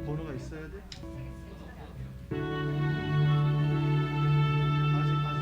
번호가 있어야 돼? 아직 안.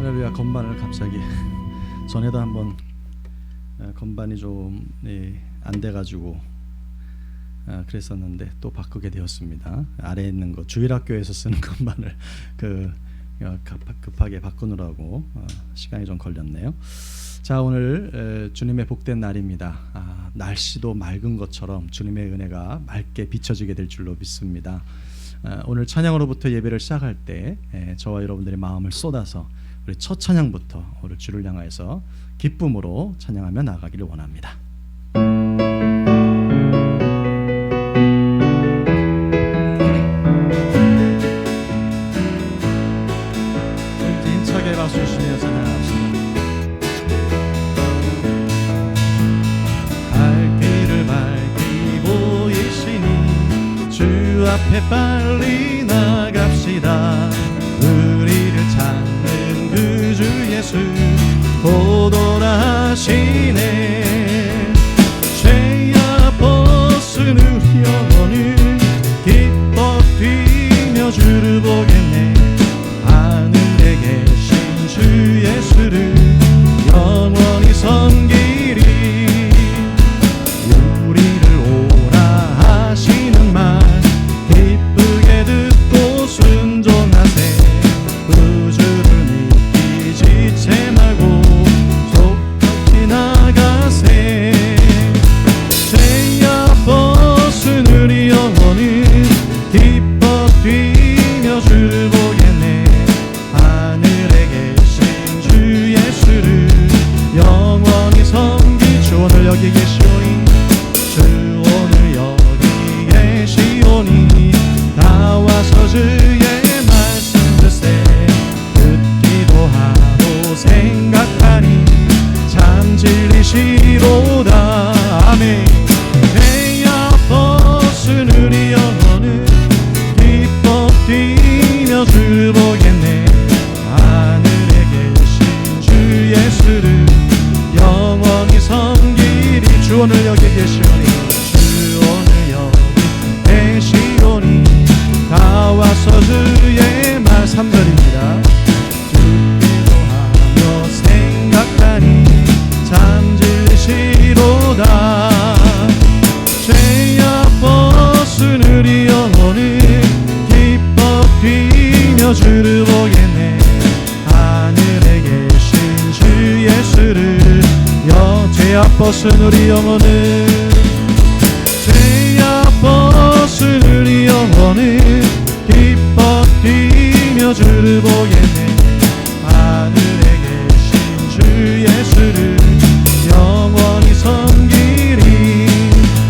할렐루야. 건반을 갑자기 전에도 한번 건반이 좀 안 돼가지고 그랬었는데 또 바꾸게 되었습니다. 아래에 있는 거 주일학교에서 쓰는 건반을 급하게 바꾸느라고 시간이 좀 걸렸네요. 자, 오늘 주님의 복된 날입니다. 날씨도 맑은 것처럼 주님의 은혜가 맑게 비춰지게 될 줄로 믿습니다. 오늘 찬양으로부터 예배를 시작할 때 저와 여러분들의 마음을 쏟아서 우리 첫 찬양부터 오늘 주를 향하여서 기쁨으로 찬양하며 나아가기를 원합니다. 힘차게 박수 주시며 찬양합시다. 갈 길을 밝히 보이시니 주 앞에 빨리 나갑시다. 우리를 찾는 그 주 예수 도돌아하시네. 죄야 벗은 우리 영혼을 기뻐 뛰며 주를 보겠네. 하늘에 계신 주 예수를 영원히 섬기리. 우리를 오라 하시는 말 기쁘게 듣고 순종하세. 구주를 믿기 지체 말고 속히 나가세. 죄야 벗은 우리 영혼을 기뻐 뛰며 주를 보겠네. 하늘에 계신 주 예수를 영원히 섬기. 주 오늘 여기 계시오니 주 오늘 여기 계시오니 나와서 주의 말씀 듣세. 듣기도 하고 생각하니 참 진리시로다. 아멘. 죄야 벗은 우리 영혼을 기뻐 뛰며 주를 보겠네. 하늘에 계신 주 예수를 영원히 섬기리. 주 오늘 여기 계시오니 주 오늘 여기 계시오니 나와서 주의 말 3절입니다. 듣기도 하며 생각하니 참 진리시로다. 죄야 벗은 우리 영혼을 기뻐 뛰며 주를 보겠네. 하늘에 계신 주 예수를 죄야 벗은 우리 영혼을 죄야 벗은 우리 영혼을 기뻐 뛰며 주를 보겠네. 하늘에 계신 주 예수를 영원히 섬기리.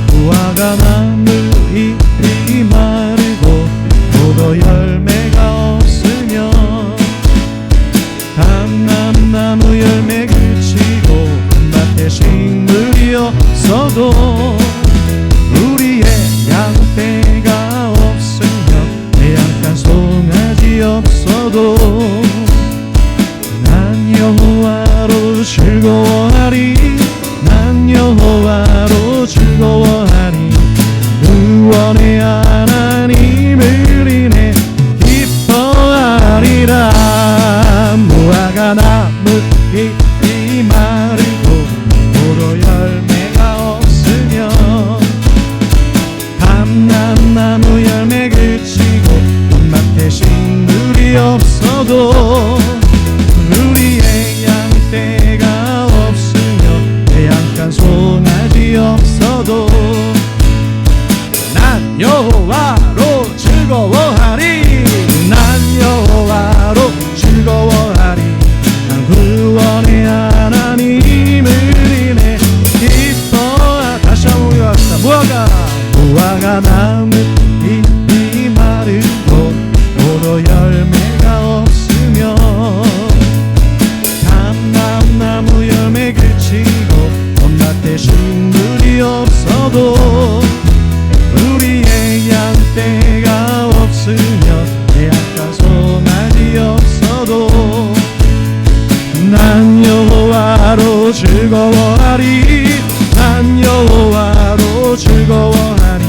무화과 나무 잎이 마르고 포도 열매가 없으며 감람나무 열매 그치고 밭에 식물이 없어도 우리의 양떼가 없으며 배양간 송아지 없어도 난 여호와로 즐거워하리. 난 여호와로 즐거워하리. 구원의 하나님을 인해 기뻐하리라. 무화과 나무 잎이 마르고 포도 열매가 없으며 감람나무 열매 그치고 봄밭에 식물이 없어도 우리의 양떼가 없으며 배양간 송아지 없어도 난 여호와로 즐거워하리. 난 여호와로 즐거워하리. 난 구원의 하나님을 인해 기뻐하. 다시 한번 우리가 무화과 나무 잎이 마르고 포도 열매가 없으며 감람나무 열매 그치고 봄밭에 식물이 없어도 우리의 양떼가 없으며 배양간 송아지 없어도 난 여호와로 즐거워하리. 난 여호와로 즐거워하리.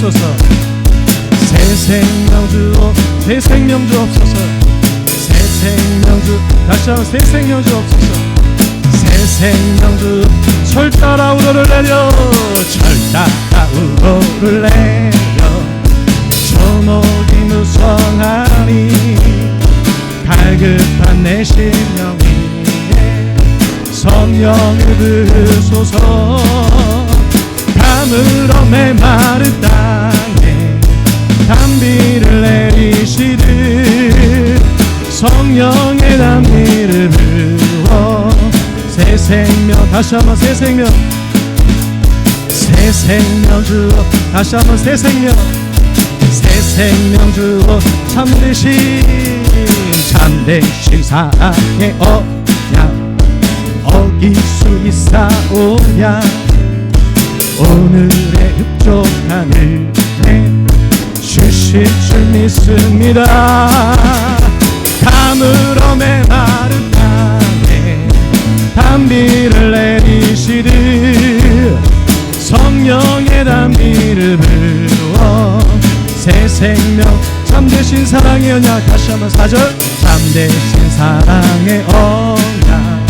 주옵소서. 새 생명 주옵소서. 새 생명 주옵소서. 새 생명 주 다시 한번 새 생명 주옵소서. 새 생명 주 철 따라 우러를 내려 철 따라 우러를 내려 조목이 무성하니 갈급한 내 심령 위에 성령을 부으소서. 가물어 메마른 땅에 단비를 내리시듯 성령의 단비를 부어 새 생명 다시 한번 새 생명 새 생명 주어 다시 한번 새 생명 주어 참되신 사랑의 언약 어길 수 있사오냐. 오늘의 흡족한 은혜 주실 줄 믿습니다. 가물어 메마른 땅에 단비를 내리시듯 성령의 단비를 부어 새 생명 참되신 사랑의 언약 다시 한번 4절 참되신 사랑의 언약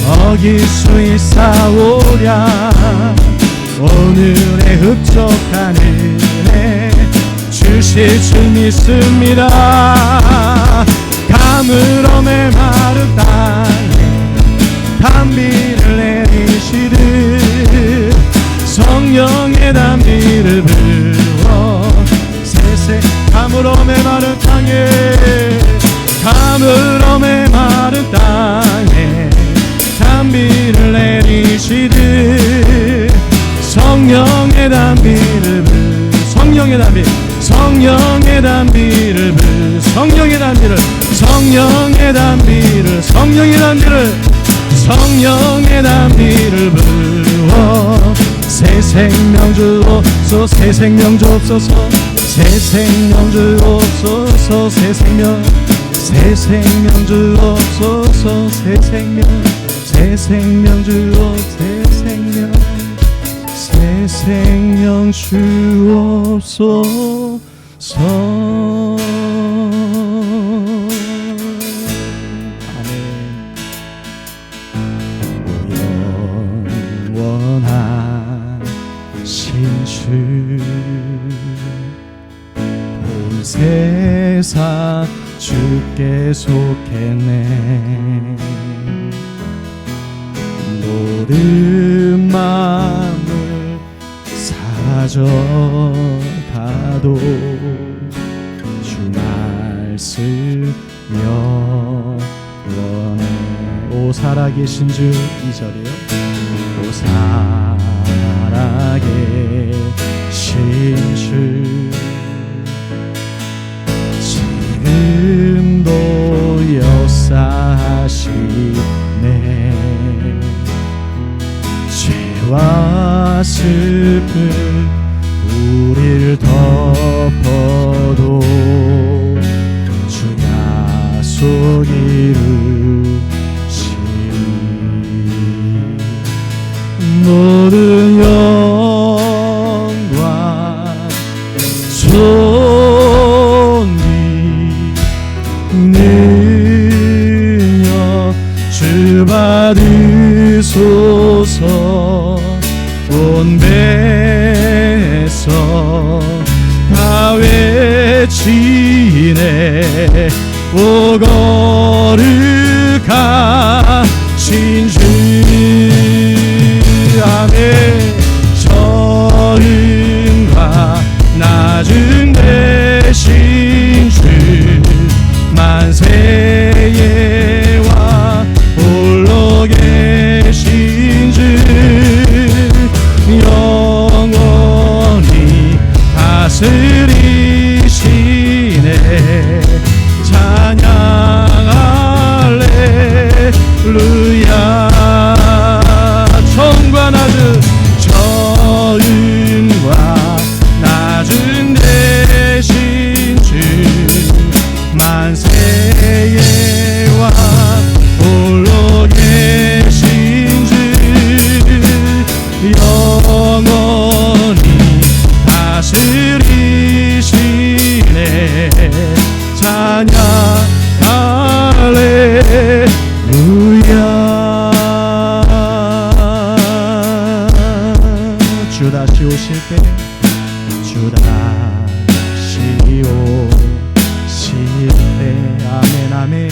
어길 수 있사오랴. 오늘의 흡족한 은혜 주실 줄 믿습니다. 가물어 메마른 땅에 단비를 내리시듯 성령의 단비를 부어 가물어 메마른 땅에 가물어 메마른 땅에 단비를 내리시듯 성령의 단비를 성령의 단비 성령의 단비를 성령의 단비를 성령의 단비를 성령의 단비를 성령의 단비를 부어 새 생명 주옵소서. 새 생명 주옵소서. 새 생명 주옵소서. 새 생명 주옵소서. 새 생명 주옵소서. 새 생명 주옵소서. 아멘. 영원하신 주 온 세상 주께 속했네. 모든 마음을 사라져가도 주 말씀 영원해. 오 살아계신 주 2절이요. 오 살아계신 주 지금도 역사하시네. 죄와 슬픔 우리를 덮어도 주 약속 이루시니 모든 영광 존귀 능력 주 받으소서. 온 백성 다 외치네. 오 거룩하신 주 아멘. 저음과 낮은 대신 주 만세의 왕 홀로 계신 주 영원히 다스리시네. 찬양 할렐루야. 천과 낮은 저음과 낮은 대신 주 만세의 왕 홀로 계신 주 영원히 다스리 다시 오실 때 주 다시 오실 때 아멘 아멘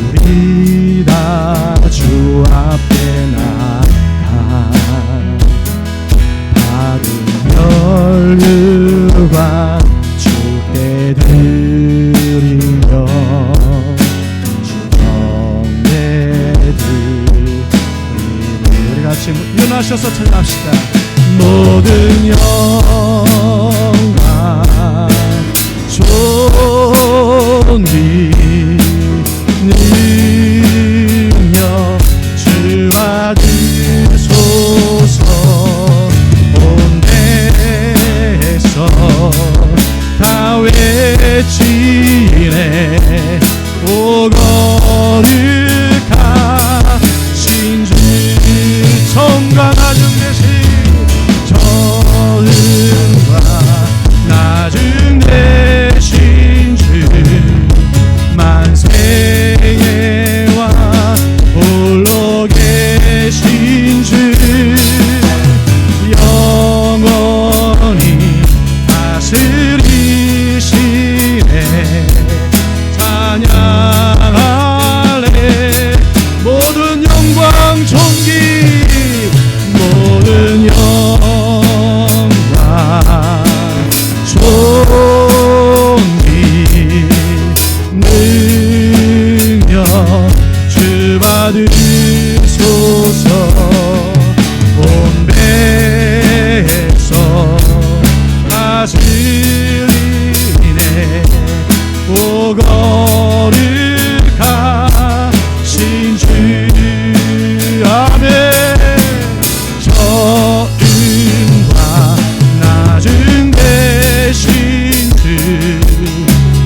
우리 다 주 앞에 나가 받은 혈관 주께 드리며 같이 일어나셔서 찬양합시다. 모든 영광 존귀 능력 주 받으소서. 온 데서 다 외치네 오 거룩하신 주 처음과 나중 되신 처음과 나중 되신 주 만세의 왕 홀로 계신 주 영원히 다스리시네 찬양할래 모든 영광 존귀 모든 영광 존귀 능력 주 받으소서. 온 백성 다스리네 오 거룩하신 주 아멘. 처음과 나중 되신 주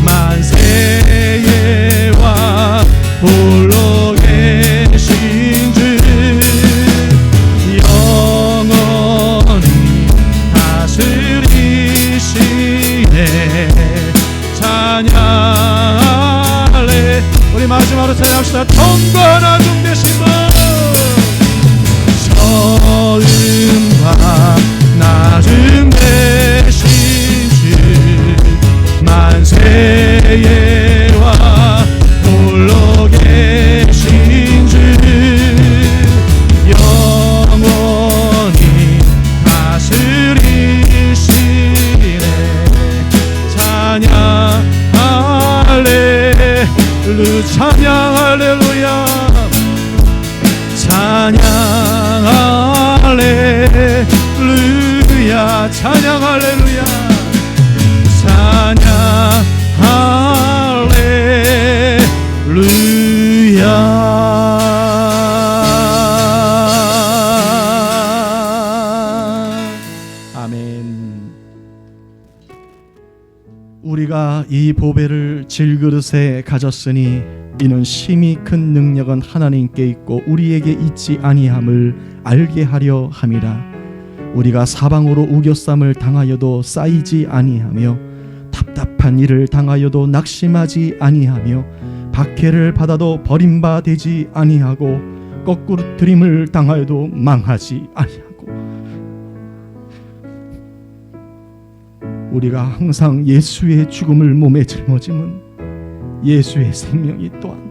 만세의 왕 홀로 계신 주 영원히 다스리시네 찬양할래. 우리 마지막으로 찬양합시다. 처음과 나중 되신 분 처음과 나중 되신 주 만세의 왕 홀로 계신 주 영원히 다스리시네 찬양 찬양 할렐루야 찬양 할렐루야 찬양 할렐루야 찬양 할렐루야. 아멘. 우리가 이 보배를 질그릇에 가졌으니 이는 심히 큰 능력은 하나님께 있고 우리에게 있지 아니함을 알게 하려 함이라. 우리가 사방으로 우겨쌈을 당하여도 쌓이지 아니하며 답답한 일을 당하여도 낙심하지 아니하며 박해를 받아도 버림바 되지 아니하고 거꾸로 들임을 당하여도 망하지 아니하고 우리가 항상 예수의 죽음을 몸에 짊어짐은 예수의 생명이 또한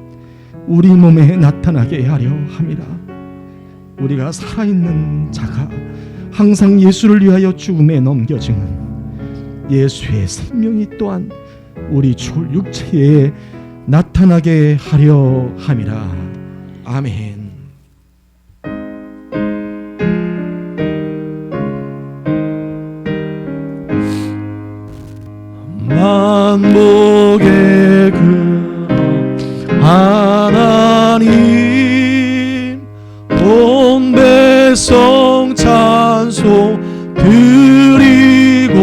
우리 몸에 나타나게 하려 함이라. 우리가 살아있는 자가 항상 예수를 위하여 죽음에 넘겨짐은 예수의 생명이 또한 우리 죽을 육체에 나타나게 하려 함이라. 아멘. 만복의 그 하나님 온 백성 찬송 드리고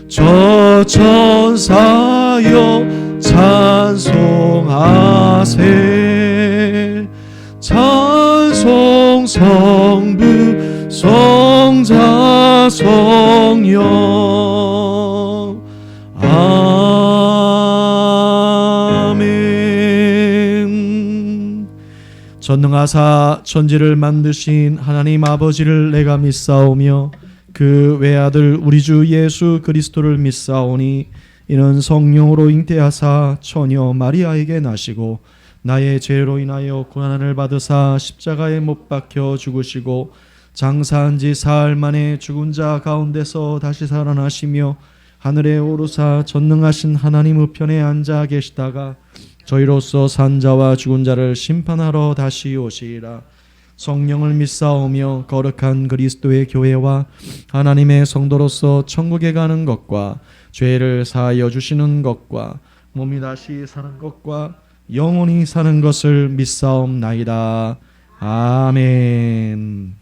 저 천사여 찬송하세 찬송 성부 성자 성령 아멘. 전능하사 천지를 만드신 하나님 아버지를 내가 믿사오며 그 외아들 우리 주 예수 그리스도를 믿사오니 이는 성령으로 잉태하사 처녀 마리아에게 나시고 나의 죄로 인하여 고난을 받으사 십자가에 못 박혀 죽으시고 장사한 지 사흘 만에 죽은 자 가운데서 다시 살아나시며 하늘에 오르사 전능하신 하나님 우편에 앉아 계시다가 저희로서 산 자와 죽은 자를 심판하러 다시 오시리라. 성령을 믿사오며 거룩한 그리스도의 교회와 하나님의 성도로서 천국에 가는 것과 죄를 사하여 주시는 것과 몸이 다시 사는 것과 영원히 사는 것을 믿사옵나이다. 아멘.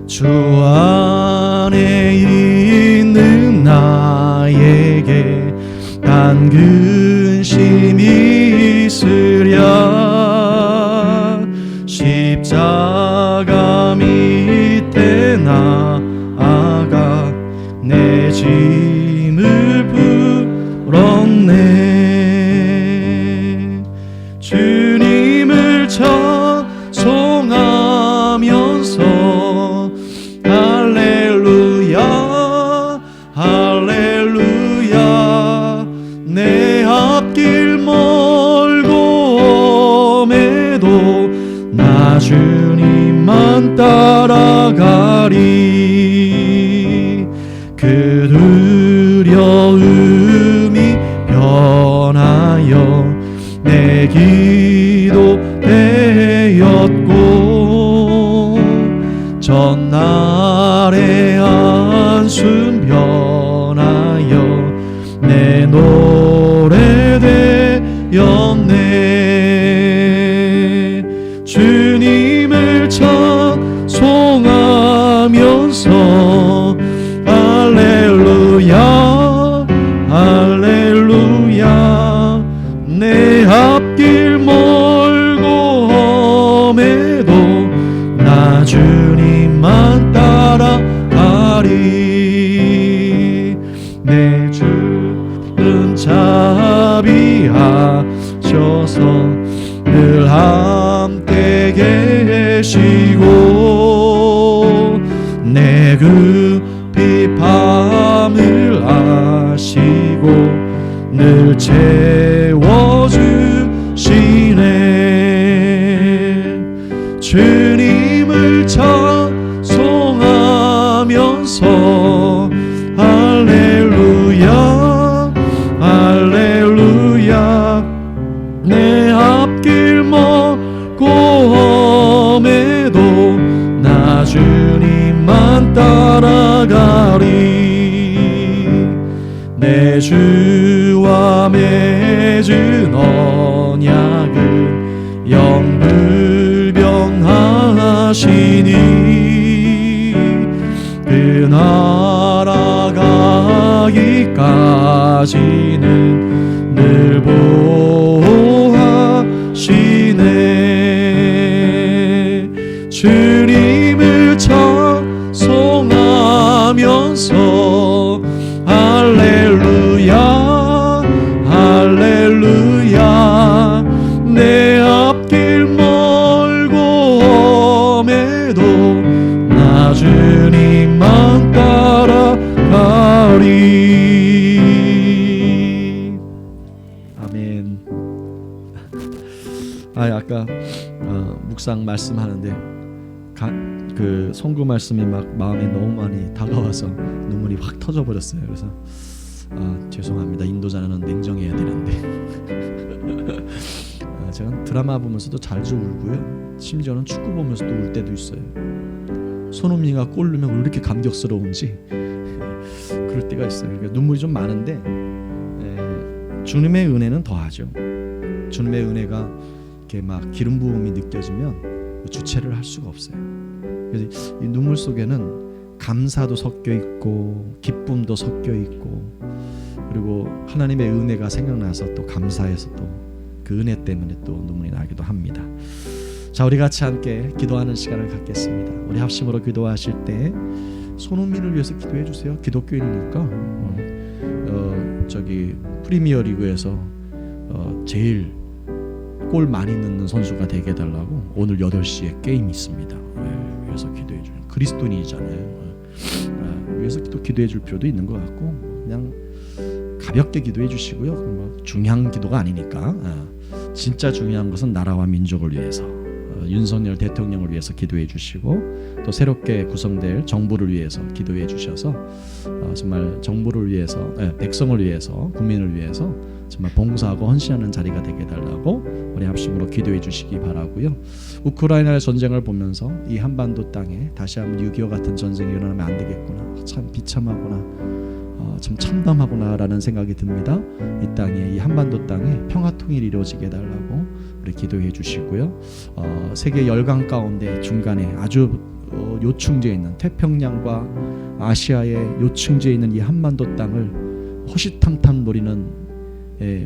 주 안에 있는 나에게 단 근심이 있으랴. 십자가 밑에 나아가 내 짐을 풀었네. 주님을 찬송하면서 할렐루야 할렐루야. 내 앞길 멀고 험해도 나 주님만 따라가리. 그 두려움이 변하여 내 기도 되었고 전날의 한숨 변하여 내 노래 되었네. 주님을 찬송하면서 할렐루야 할렐루야. 내 앞길 멀고 험해도 나 주님만 따라가리. 내 주는 자비하셔서 늘 함께 계시고 내 급히 밤을 아시고 늘 채워주시네. 주님을 찬송하면서 할렐루야 할렐루야. 내 앞길 멀고 험해도 나 주님만 따라가리. 내 주와 맺은 언약은 영불변하시니 그 나라 가기까지는 늘 보호하시네. 주님을 찬송하면서 할렐루야 할렐루야. 내 앞길 멀고 험해도 나 주님만 따라가리. 아멘. 아까 묵상 말씀하는데 그 송구 말씀이 막 마음에 너무 많이 다가와서 눈물이 확 터져 버렸어요. 그래서 죄송합니다. 인도자는 냉정해야 되는데 제가 드라마 보면서도 자주 울고요. 심지어는 축구 보면서도 울 때도 있어요. 손흥민이가 골 넣으면 왜 이렇게 감격스러운지 그럴 때가 있어요. 그러니까 눈물이 좀 많은데 주님의 은혜는 더하죠. 주님의 은혜가 이렇게 막 기름 부음이 느껴지면 주체를 할 수가 없어요. 그래서 이 눈물 속에는 감사도 섞여 있고 기쁨도 섞여 있고 그리고 하나님의 은혜가 생각나서 또 감사해서 또 그 은혜 때문에 또 눈물이 나기도 합니다. 자, 우리 같이 함께 기도하는 시간을 갖겠습니다. 우리 합심으로 기도하실 때 손흥민을 위해서 기도해 주세요. 기독교인이니까 저기 프리미어리그에서 제일 골 많이 넣는 선수가 되게 해달라고 오늘 8시에 게임이 있습니다. 위해서 기도해 주는 그리스도인이잖아요. 위해서 기도해 줄 필요도 있는 것 같고 그냥 가볍게 기도해 주시고요. 뭐 중요한 기도가 아니니까. 진짜 중요한 것은 나라와 민족을 위해서 윤석열 대통령을 위해서 기도해 주시고 또 새롭게 구성될 정부를 위해서 기도해 주셔서 정말 정부를 위해서 백성을 위해서 국민을 위해서 정말 봉사하고 헌신하는 자리가 되게 해달라고 우리 합심으로 기도해 주시기 바라고요. 우크라이나의 전쟁을 보면서 이 한반도 땅에 다시 한번 6.25 같은 전쟁이 일어나면 안 되겠구나, 참 비참하구나, 참 참담하구나라는 생각이 듭니다. 이 땅에, 이 한반도 땅에 평화 통일이 이루어지게 해달라고 우리 기도해 주시고요. 세계 열강 가운데 중간에 아주 요충지에 있는 태평양과 아시아의 요충지에 있는 이 한반도 땅을 호시탐탐 노리는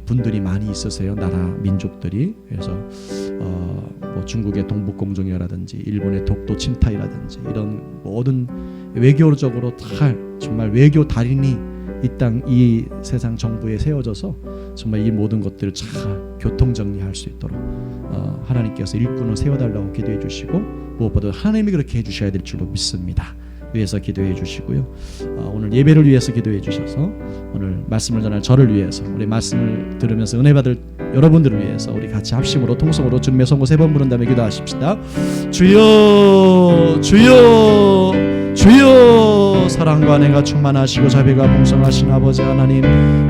분들이 많이 있으세요. 나라 민족들이. 그래서 뭐 중국의 동북공정이라든지 일본의 독도 침탈이라든지 이런 모든 외교적으로 다 정말 외교 달인이 이 세상 정부에 세워져서 정말 이 모든 것들을 잘 교통 정리할 수 있도록 하나님께서 일꾼을 세워달라고 기도해 주시고 무엇보다 하나님이 그렇게 해주셔야 될 줄로 믿습니다. 위해서 기도해 주시고요. 오늘 예배를 위해서 기도해 주셔서 오늘 말씀을 전할 저를 위해서 우리 말씀을 들으면서 은혜 받을 여러분들을 위해서 우리 같이 합심으로 통성으로 주님의 성고 3번 부른 다음에 기도하십시다. 주여 주여 주여, 사랑과 은혜가 충만하시고 자비가 풍성하신 아버지 하나님,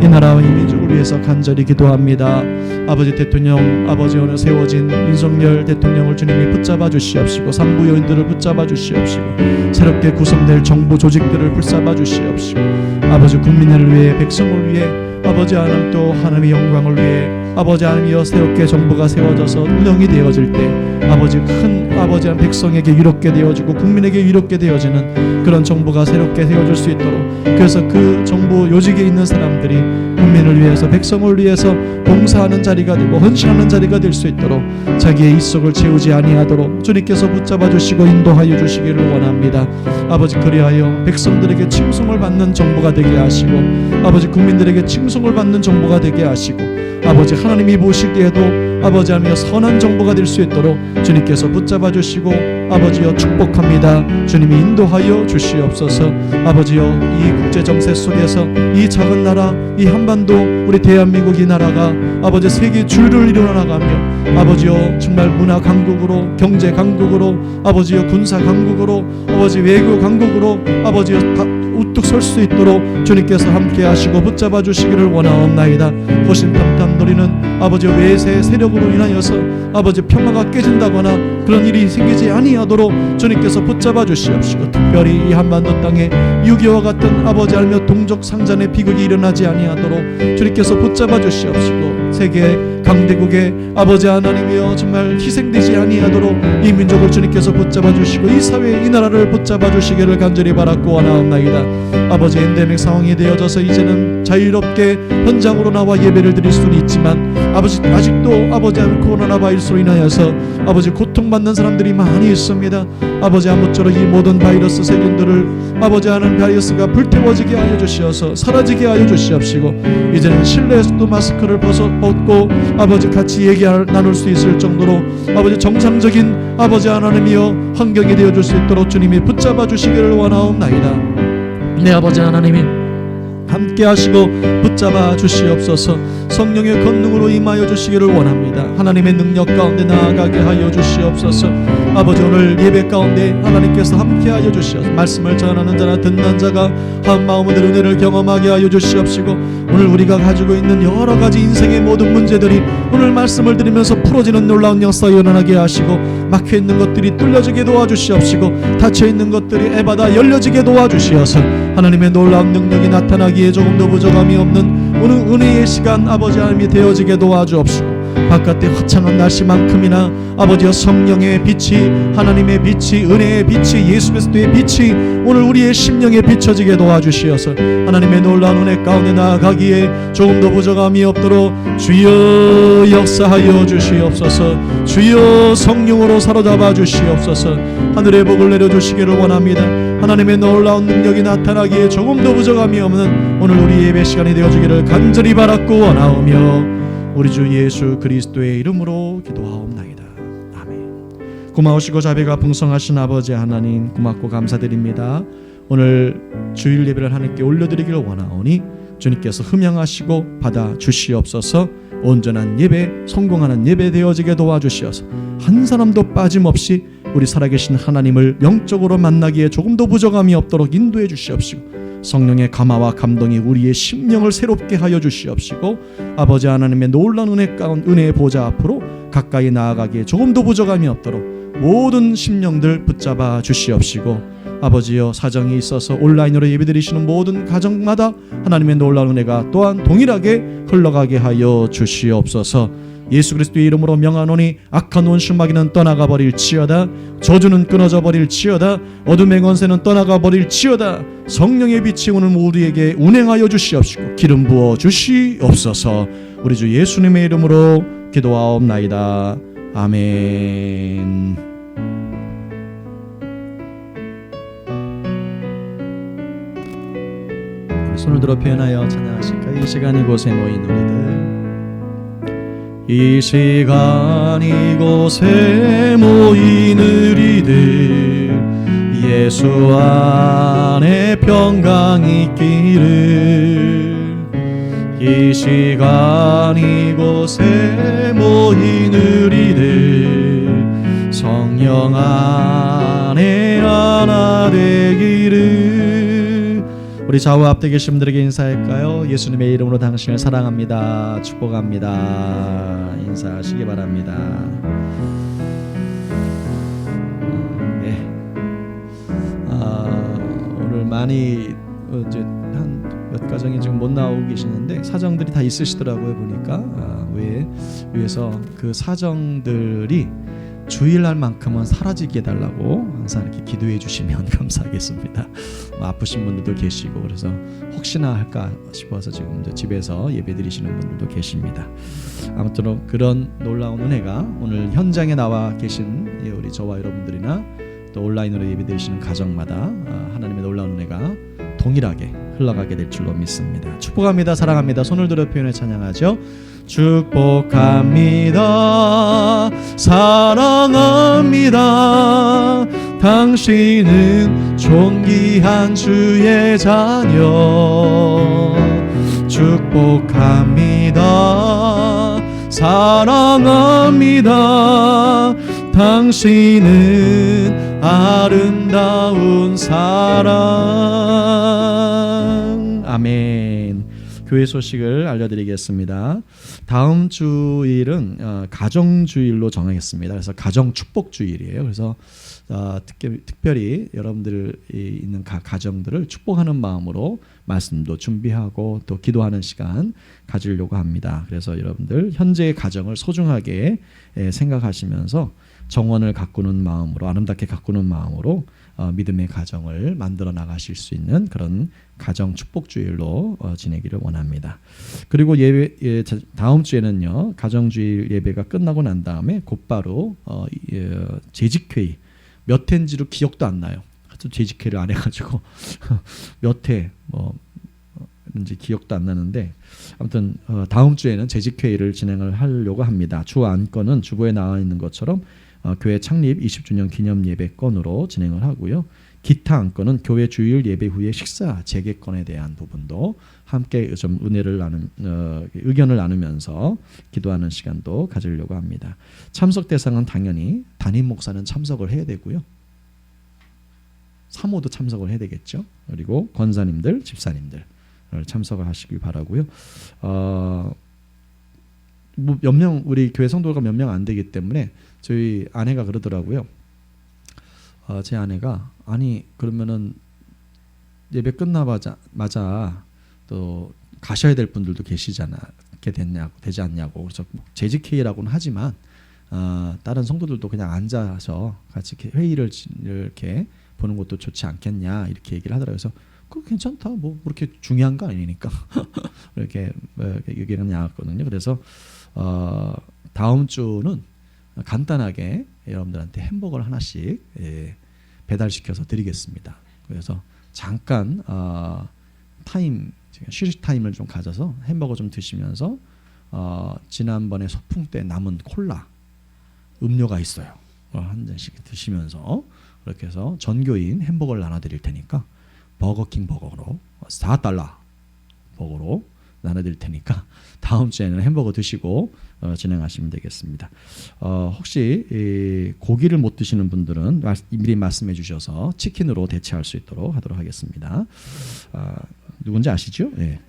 이 나라와 이 민족을 위해서 간절히 기도합니다. 아버지 대통령, 아버지 오늘 세워진 윤석열 대통령을 주님이 붙잡아 주시옵시고 삼부 요인들을 붙잡아 주시옵시고 새롭게 구성될 정부 조직들을 붙잡아 주시옵시고 아버지 국민을 위해 백성을 위해 아버지 하나님 또 하나님의 영광을 위해 아버지 하나님이여 새롭게 정부가 세워져서 운영이 되어질 때 아버지 큰 아버지 하나님 백성에게 이롭게 되어지고 국민에게 이롭게 되어지는 그런 정부가 새롭게 세워질 수 있도록 그래서 그 정부 요직에 있는 사람들이 국민을 위해서 백성을 위해서 봉사하는 자리가 되고 헌신하는 자리가 될 수 있도록 자기의 입속을 채우지 아니하도록 주님께서 붙잡아 주시고 인도하여 주시기를 원합니다. 아버지 그리하여 백성들에게 칭송을 받는 정부가 되게 하시고 아버지 국민들에게 칭송을 받는 정부가 되게 하시고 아버지 하나님이 보시기에도 아버지 하나님의 선한 정부가 될 수 있도록 주님께서 붙잡아 주시고 아버지여 축복합니다. 주님이 인도하여 주시옵소서. 아버지여 이 국제 정세 속에서 이 작은 나라 이 한반도 우리 대한민국 이 나라가 아버지 세계 줄을 이뤄나가며 아버지여 정말 문화 강국으로 경제 강국으로 아버지여 군사 강국으로 아버지 외교 강국으로 아버지여 우뚝 설 수 있도록 주님께서 함께 하시고 붙잡아 주시기를 원하옵나이다. 호신탐탐 노리는 아버지 외세 세력으로 인하여서 아버지 평화가 깨진다거나 그런 일이 생기지 아니하도록 주님께서 붙잡아 주시옵시고 특별히 이 한반도 땅에 6.25와 같은 아버지 알며 동족 상잔의 비극이 일어나지 아니하도록 주님께서 붙잡아 주시옵시고 세계 강대국의 아버지 하나님이여 정말 희생되지 아니하도록 이 민족을 주님께서 붙잡아 주시고 이 사회 이 나라를 붙잡아 주시기를 간절히 바랐고 원하옵나이다. 아버지 엔데믹 상황이 되어져서 이제는 자유롭게 현장으로 나와 예배를 드릴 수는 있지만 아버지 아직도 아버지 코로나 바이러스로 인하여서 아버지 고통받는 사람들이 많이 있습니다. 아버지 아무쪼록 이 모든 바이러스 세균들을 아버지 하는 바이러스가 불태워지게 하여 주시어서 사라지게 하여 주시옵시고 이제는 실내에서도 마스크를 벗고 아버지 같이 나눌 수 있을 정도로 아버지 정상적인 아버지 하나님이여 환경이 되어줄 수 있도록 주님이 붙잡아 주시기를 원하옵나이다. 내 아버지 하나님이 함께 하시고 붙잡아 주시옵소서. 성령의 권능으로 임하여 주시기를 원합니다. 하나님의 능력 가운데 나아가게 하여 주시옵소서. 아버지 오늘 예배 가운데 하나님께서 함께 하여 주시옵소서. 말씀을 전하는 자나 듣는 자가 한 마음으로 은혜를 경험하게 하여 주시옵시고 오늘 우리가 가지고 있는 여러 가지 인생의 모든 문제들이 오늘 말씀을 들으면서 풀어지는 놀라운 역사가 일어나게 하시고 막혀있는 것들이 뚫려지게 도와주시옵시고 닫혀있는 것들이 애받아 열려지게 도와주시어서 하나님의 놀라운 능력이 나타나기에 조금도 부족함이 없는 오늘 은혜의 시간 아버지 하나님이 되어지게 도와주옵시고 바깥의 화창한 날씨만큼이나 아버지여 성령의 빛이, 하나님의 빛이, 은혜의 빛이, 예수 그리스도의 빛이 오늘 우리의 심령에 비춰지게 도와주시어서 하나님의 놀라운 은혜 가운데 나아가기에 조금도 부족함이 없도록 주여 역사하여 주시옵소서. 주여 성령으로 사로잡아 주시옵소서. 하늘의 복을 내려주시기를 원합니다. 하나님의 놀라운 능력이 나타나기에 조금도 부족함이 없는 오늘 우리 예배 시간이 되어주기를 간절히 바랐고 원하오며 우리 주 예수 그리스도의 이름으로 기도하옵나이다. 아멘. 고마우시고 자비가 풍성하신 아버지 하나님, 고맙고 감사드립니다. 오늘 주일 예배를 하나님께 올려드리기를 원하오니 주님께서 흠양하시고 받아 주시옵소서. 온전한 예배, 성공하는 예배 되어지게 도와주시어서 한 사람도 빠짐없이 우리 살아계신 하나님을 영적으로 만나기에 조금도 부족함이 없도록 인도해 주시옵시고, 성령의 감화와 감동이 우리의 심령을 새롭게 하여 주시옵시고, 아버지 하나님의 놀라운 은혜 가운데 은혜의 보좌 앞으로 가까이 나아가기에 조금도 부족함이 없도록 모든 심령들 붙잡아 주시옵시고, 아버지여 사정이 있어서 온라인으로 예배드리시는 모든 가정마다 하나님의 놀라운 은혜가 또한 동일하게 흘러가게 하여 주시옵소서. 예수 그리스도의 이름으로 명하노니 악한 원수마귀는 떠나가 버릴지어다. 저주는 끊어져 버릴지어다. 어둠의 권세는 떠나가 버릴지어다. 성령의 빛이 오늘 우리에게 운행하여 주시옵시고 기름 부어 주시옵소서. 우리 주 예수님의 이름으로 기도하옵나이다. 아멘. 손을 들어 표현하여 찬양하실까? 이 시간 이곳에 모인 우리들, 이 시간 이곳에 모인 우리들, 예수 안에 평강 있기를. 이 시간 이곳에 모인 우리들, 성령 안에 하나 되기를. 우리 좌우 앞에 계신 분들에게 인사할까요? 예수님의 이름으로 당신을 사랑합니다. 축복합니다. 인사하시기 바랍니다. 네. 오늘 많이 이제 한 몇 가정이 지금 못 나오고 계시는데 사정들이 다 있으시더라고요. 보니까 위에서 그 사정들이 주일날만큼은 사라지게 해달라고 항상 이렇게 기도해 주시면 감사하겠습니다. 아프신 분들도 계시고 그래서 혹시나 할까 싶어서 지금 이제 집에서 예배 드리시는 분들도 계십니다. 아무쪼록 그런 놀라운 은혜가 오늘 현장에 나와 계신 우리 저와 여러분들이나 또 온라인으로 예배 드리시는 가정마다 하나님의 놀라운 은혜가 동일하게 흘러가게 될 줄로 믿습니다. 축복합니다. 사랑합니다. 손을 들어 표현해 찬양하죠. 축복합니다. 사랑합니다. 당신은 존귀한 주의 자녀. 축복합니다. 사랑합니다. 당신은 아름다운 사랑. 아멘. 교회 소식을 알려드리겠습니다. 다음 주일은 가정주일로 정하겠습니다. 그래서 가정축복주일이에요. 그래서 특별히 여러분들이 있는 가정들을 축복하는 마음으로 말씀도 준비하고 또 기도하는 시간 가지려고 합니다. 그래서 여러분들 현재의 가정을 소중하게 생각하시면서 정원을 가꾸는 마음으로, 아름답게 가꾸는 마음으로 믿음의 가정을 만들어 나가실 수 있는 그런 가정 축복주일로 지내기를 원합니다. 그리고 다음 주에는요, 가정주일 예배가 끝나고 난 다음에 곧바로 재직회의, 몇 회인지로 기억도 안 나요. 재직회를 안 해가지고 몇 회 인지 기억도 안 나는데, 아무튼 다음 주에는 재직회의를 진행을 하려고 합니다. 주 안건은 주보에 나와 있는 것처럼 교회 창립 20주년 기념 예배건으로 진행을 하고요. 기타 안건은 교회 주일 예배 후에 식사 재개건에 대한 부분도 함께 좀 의견을 나누면서 기도하는 시간도 가지려고 합니다. 참석 대상은 당연히 담임 목사는 참석을 해야 되고요. 사모도 참석을 해야 되겠죠. 그리고 권사님들, 집사님들 참석을 하시길 바라고요. 몇 명, 우리 교회 성도가 몇 명 안 되기 때문에 저희 아내가 그러더라고요. 제 아내가 아니 그러면은 예배 끝나자마자 또 가셔야 될 분들도 갖게 되지 않냐고. 그래서 재직회의라고는 하지만 다른 성도들도 그냥 앉아서 같이 회의를 이렇게 보는 것도 좋지 않겠냐 이렇게 얘기를 하더라고요. 그래서 그 괜찮다. 뭐 그렇게 중요한 거 아니니까 이렇게 얘기를 나왔거든요. 그래서 다음 주는 간단하게 여러분들한테 햄버거를 하나씩 배달시켜서 드리겠습니다. 그래서 잠깐 휴식 타임을 좀 가져서 햄버거 좀 드시면서 지난번에 소풍 때 남은 콜라 음료가 있어요. 한 잔씩 드시면서 그렇게 해서 전교인 햄버거를 나눠드릴 테니까 버거킹 버거로 $4 버거로 나눠드릴 테니까 다음 주에는 햄버거 드시고 진행하시면 되겠습니다. 혹시 고기를 못 드시는 분들은 미리 말씀해 주셔서 치킨으로 대체할 수 있도록 하도록 하겠습니다. 누군지 아시죠? 예.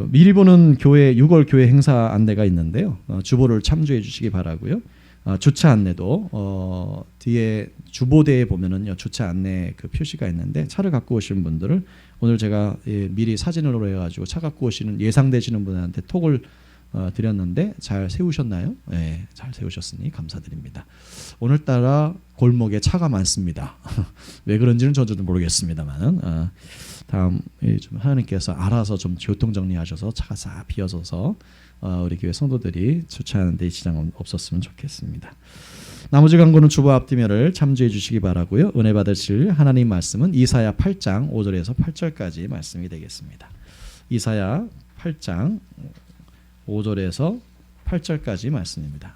미리 보는 교회 6월 교회 행사 안내가 있는데요. 주보를 참조해 주시기 바라고요. 주차 안내도 뒤에 주보대에 보면은요 주차 안내 그 표시가 있는데 차를 갖고 오신 분들을 오늘 제가 미리 사진으로 해가지고 차 갖고 오시는 예상되시는 분한테 톡을 드렸는데 잘 세우셨나요? 네, 잘 세우셨으니 감사드립니다. 오늘따라 골목에 차가 많습니다. 왜 그런지는 저도 모르겠습니다만 다음 좀 하나님께서 알아서 좀 교통 정리하셔서 차가 싹 비어져서 우리 교회 성도들이 주차하는 데 지장 없었으면 좋겠습니다. 나머지 강구는 주보 앞뒤면을 참조해 주시기 바라고요. 은혜 받으실 하나님 말씀은 이사야 8장 5절에서 8절까지 말씀이 되겠습니다. 이사야 8장 5절에서 8절까지 말씀입니다.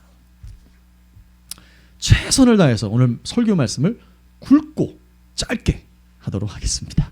최선을 다해서 오늘 설교 말씀을 굵고 짧게 하도록 하겠습니다.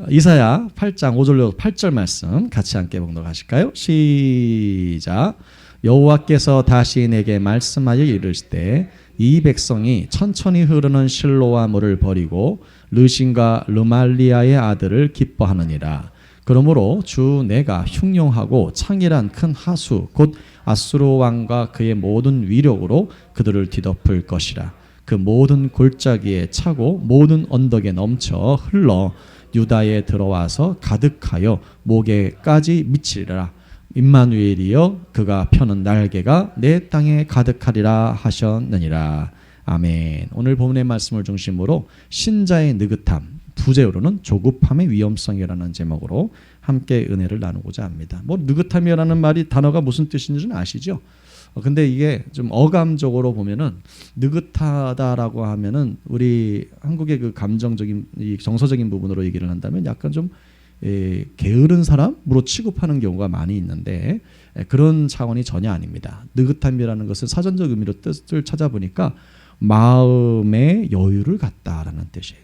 이사야 8장 5절로 8절 말씀 같이 함께 보도록 하실까요? 시작. 여호와께서 다시 내게 말씀하여 이르시되 이 백성이 천천히 흐르는 실로와 물을 버리고 르신과 르말리아의 아들을 기뻐하느니라. 그러므로 주 내가 흉용하고 창일한 큰 하수 곧 아수르 왕과 그의 모든 위력으로 그들을 뒤덮을 것이라. 그 모든 골짜기에 차고 모든 언덕에 넘쳐 흘러 유다에 들어와서 가득하여 목에까지 미치리라. 임마누엘이여 그가 펴는 날개가 내 땅에 가득하리라 하셨느니라. 아멘. 오늘 본문의 말씀을 중심으로 신자의 느긋함, 부제로는 조급함의 위험성이라는 제목으로 함께 은혜를 나누고자 합니다. 뭐 느긋함이라는 말이 단어가 무슨 뜻인지는 아시죠? 근데 이게 좀 어감적으로 보면은 느긋하다라고 하면은 우리 한국의 그 감정적인 이 정서적인 부분으로 얘기를 한다면 약간 좀 게으른 사람으로 취급하는 경우가 많이 있는데 그런 차원이 전혀 아닙니다. 느긋함이라는 것을 사전적 의미로 뜻을 찾아보니까 마음의 여유를 갖다라는 뜻이에요.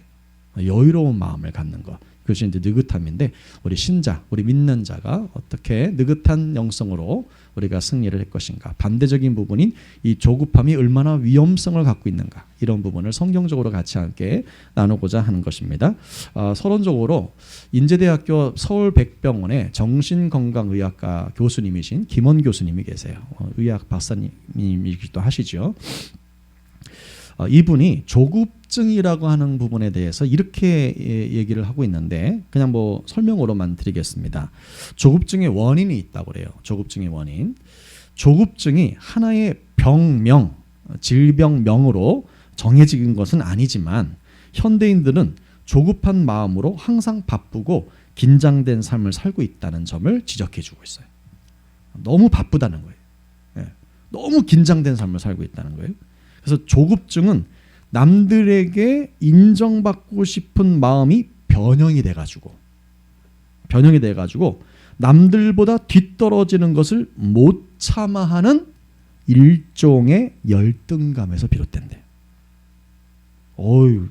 여유로운 마음을 갖는 것. 그것이 이제 느긋함인데 우리 신자, 우리 믿는 자가 어떻게 느긋한 영성으로 우리가 승리를 할 것인가. 반대적인 부분인 이 조급함이 얼마나 위험성을 갖고 있는가. 이런 부분을 성경적으로 같이 함께 나누고자 하는 것입니다. 서론적으로 인제대학교 서울백병원의 정신건강의학과 교수님이신 김원 교수님이 계세요. 의학 박사님이기도 하시죠. 이분이 조급증이라고 하는 부분에 대해서 이렇게 얘기를 하고 있는데 그냥 뭐 설명으로만 드리겠습니다. 조급증의 원인이 있다고 그래요. 조급증의 원인. 조급증이 하나의 병명, 질병명으로 정해진 것은 아니지만 현대인들은 조급한 마음으로 항상 바쁘고 긴장된 삶을 살고 있다는 점을 지적해주고 있어요. 너무 바쁘다는 거예요. 너무 긴장된 삶을 살고 있다는 거예요. 그래서 조급증은 남들에게 인정받고 싶은 마음이 변형이 돼가지고 남들보다 뒤떨어지는 것을 못 참아하는 일종의 열등감에서 비롯된대요.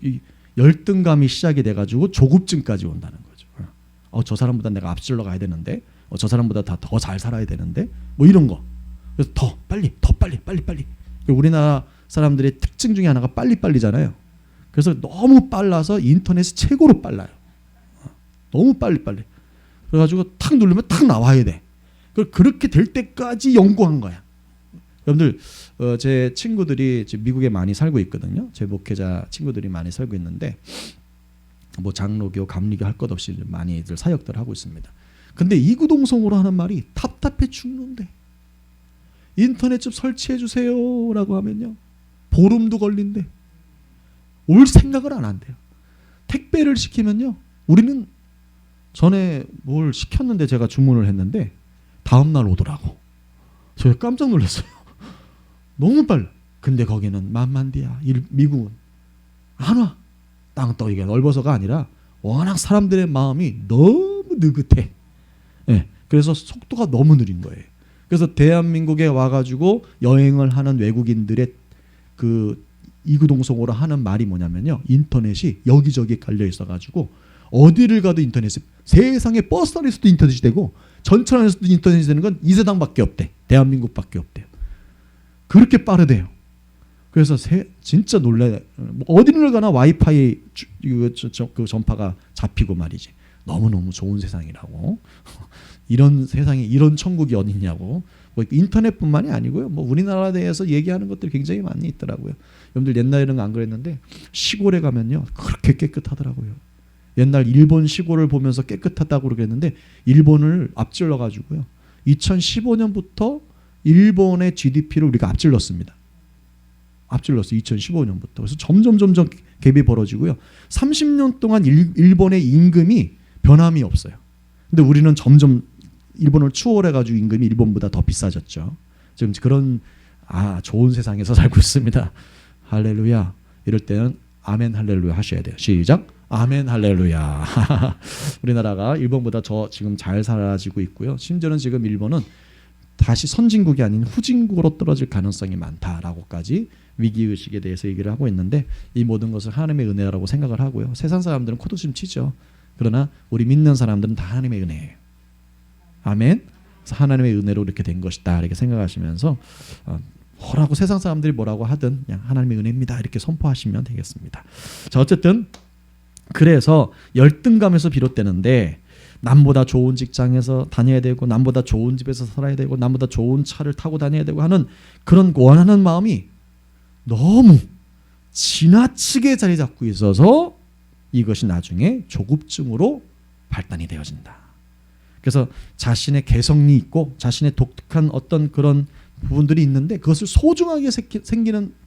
이 열등감이 시작이 돼가지고 조급증까지 온다는 거죠. 저 사람보다 내가 앞질러 가야 되는데, 저 사람보다 더 잘 살아야 되는데, 뭐 이런 거. 그래서 더 빨리. 우리나라 사람들의 특징 중에 하나가 빨리빨리잖아요. 그래서 너무 빨라서 인터넷이 최고로 빨라요. 너무 빨리. 그래가지고 탁 누르면 탁 나와야 돼. 그렇게 될 때까지 연구한 거야. 여러분들 제 친구들이 미국에 많이 살고 있거든요. 제 목회자 친구들이 많이 살고 있는데 뭐 장로교, 감리교 할 것 없이 많이들 사역들 하고 있습니다. 근데 이구동성으로 하는 말이 답답해 죽는데 인터넷 좀 설치해 주세요 라고 하면요 보름도 걸린대. 올 생각을 안 한대요. 택배를 시키면요 우리는 전에 뭘 시켰는데 제가 주문을 했는데 다음날 오더라고. 저 깜짝 놀랐어요. 너무 빨라. 근데 거기는 만만디야. 미국은 안 와. 땅덩이가 넓어서가 아니라 워낙 사람들의 마음이 너무 느긋해. 네, 그래서 속도가 너무 느린 거예요. 그래서 대한민국에 와가지고 여행을 하는 외국인들의 그 이구동성으로 하는 말이 뭐냐면요. 인터넷이 여기저기 깔려 있어가지고 어디를 가도 인터넷이 세상에 버스 안에서도 인터넷이 되고 전철 안에서도 인터넷이 되는 건 이 세상밖에 없대. 대한민국밖에 없대요. 그렇게 빠르대요. 그래서 진짜 놀래. 어디를 가나 와이파이 그 전파가 잡히고 말이지. 너무너무 좋은 세상이라고. 이런 세상에 이런 천국이 어딨냐고. 뭐 인터넷뿐만이 아니고요. 뭐 우리나라에 대해서 얘기하는 것들이 굉장히 많이 있더라고요. 여러분들 옛날에는 안 그랬는데 시골에 가면요. 그렇게 깨끗하더라고요. 옛날 일본 시골을 보면서 깨끗하다고 그러겠는데 일본을 앞질러 가지고요. 2015년부터 일본의 GDP를 우리가 앞질렀습니다. 앞질렀어요. 2015년부터. 그래서 점점 갭이 벌어지고요. 30년 동안 일본의 임금이 변함이 없어요. 근데 우리는 점점 일본을 추월해가지고 임금이 일본보다 더 비싸졌죠. 지금 그런 좋은 세상에서 살고 있습니다. 할렐루야. 이럴 때는 아멘 할렐루야 하셔야 돼요. 시작. 아멘 할렐루야. 우리나라가 일본보다 더 지금 잘 살아지고 있고요. 심지어는 지금 일본은 다시 선진국이 아닌 후진국으로 떨어질 가능성이 많다라고까지 위기의식에 대해서 얘기를 하고 있는데 이 모든 것을 하나님의 은혜라고 생각을 하고요. 세상 사람들은 코웃음 치죠. 그러나 우리 믿는 사람들은 다 하나님의 은혜예요. 아멘. 그래서 하나님의 은혜로 이렇게 된 것이다 이렇게 생각하시면서 뭐라고 세상 사람들이 뭐라고 하든 그냥 하나님의 은혜입니다 이렇게 선포하시면 되겠습니다. 자, 어쨌든 그래서 열등감에서 비롯되는데 남보다 좋은 직장에서 다녀야 되고 남보다 좋은 집에서 살아야 되고 남보다 좋은 차를 타고 다녀야 되고 하는 그런 원하는 마음이 너무 지나치게 자리 잡고 있어서 이것이 나중에 조급증으로 발단이 되어진다. 그래서 자신의 개성이 있고 자신의 독특한 어떤 그런 부분들이 있는데 그것을 소중하게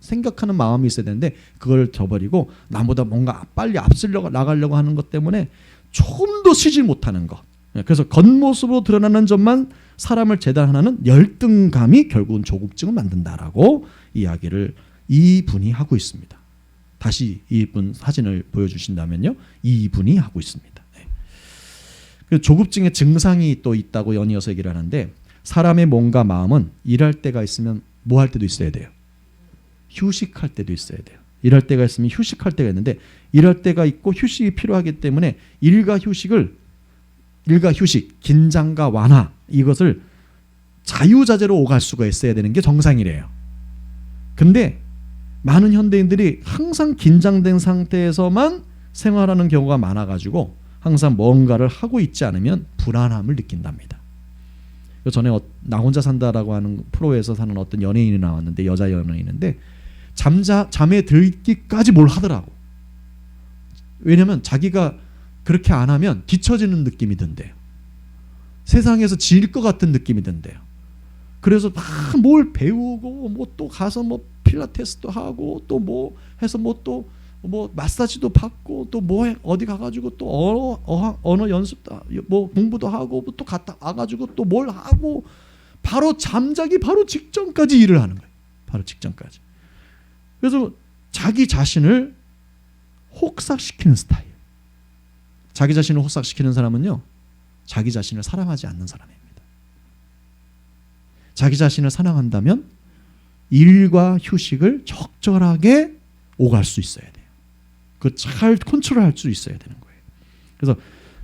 생각하는 마음이 있어야 되는데 그걸 저버리고 남보다 뭔가 빨리 앞서려고 나가려고 하는 것 때문에 조금 더 쉬지 못하는 것. 그래서 겉모습으로 드러나는 점만 사람을 재단하는 열등감이 결국은 조급증을 만든다라고 이야기를 이분이 하고 있습니다. 다시 이분 사진을 보여주신다면요. 이분이 하고 있습니다. 네. 조급증의 증상이 또 있다고 연이어서 얘기를 하는데 사람의 몸과 마음은 일할 때가 있으면 뭐 할 때도 있어야 돼요. 휴식할 때도 있어야 돼요. 일할 때가 있으면 휴식할 때가 있는데 일할 때가 있고 휴식이 필요하기 때문에 일과 휴식, 긴장과 완화 이것을 자유자재로 오갈 수가 있어야 되는 게 정상이래요. 근데 많은 현대인들이 항상 긴장된 상태에서만 생활하는 경우가 많아가지고 항상 뭔가를 하고 있지 않으면 불안함을 느낀답니다. 전에 나 혼자 산다라고 하는 프로에서 사는 어떤 연예인이 나왔는데 여자 연예인인데 잠에 들기까지 뭘 하더라고. 왜냐면 자기가 그렇게 안 하면 뒤처지는 느낌이 든대요. 세상에서 질 것 같은 느낌이 든대요. 그래서 막 뭘 배우고 뭐 또 가서 뭐 필라테스도 하고 또 뭐 해서 뭐 또 뭐 마사지도 받고 또 뭐 어디 가가지고 또 언어 연습도 뭐 공부도 하고 또 갔다 와가지고 또 뭘 하고 바로 잠자기 바로 직전까지 일을 하는 거예요. 바로 직전까지. 그래서 자기 자신을 혹사시키는 스타일. 자기 자신을 혹사시키는 사람은요. 자기 자신을 사랑하지 않는 사람입니다. 자기 자신을 사랑한다면 일과 휴식을 적절하게 오갈 수 있어야 돼요. 그 잘 컨트롤할 수 있어야 되는 거예요. 그래서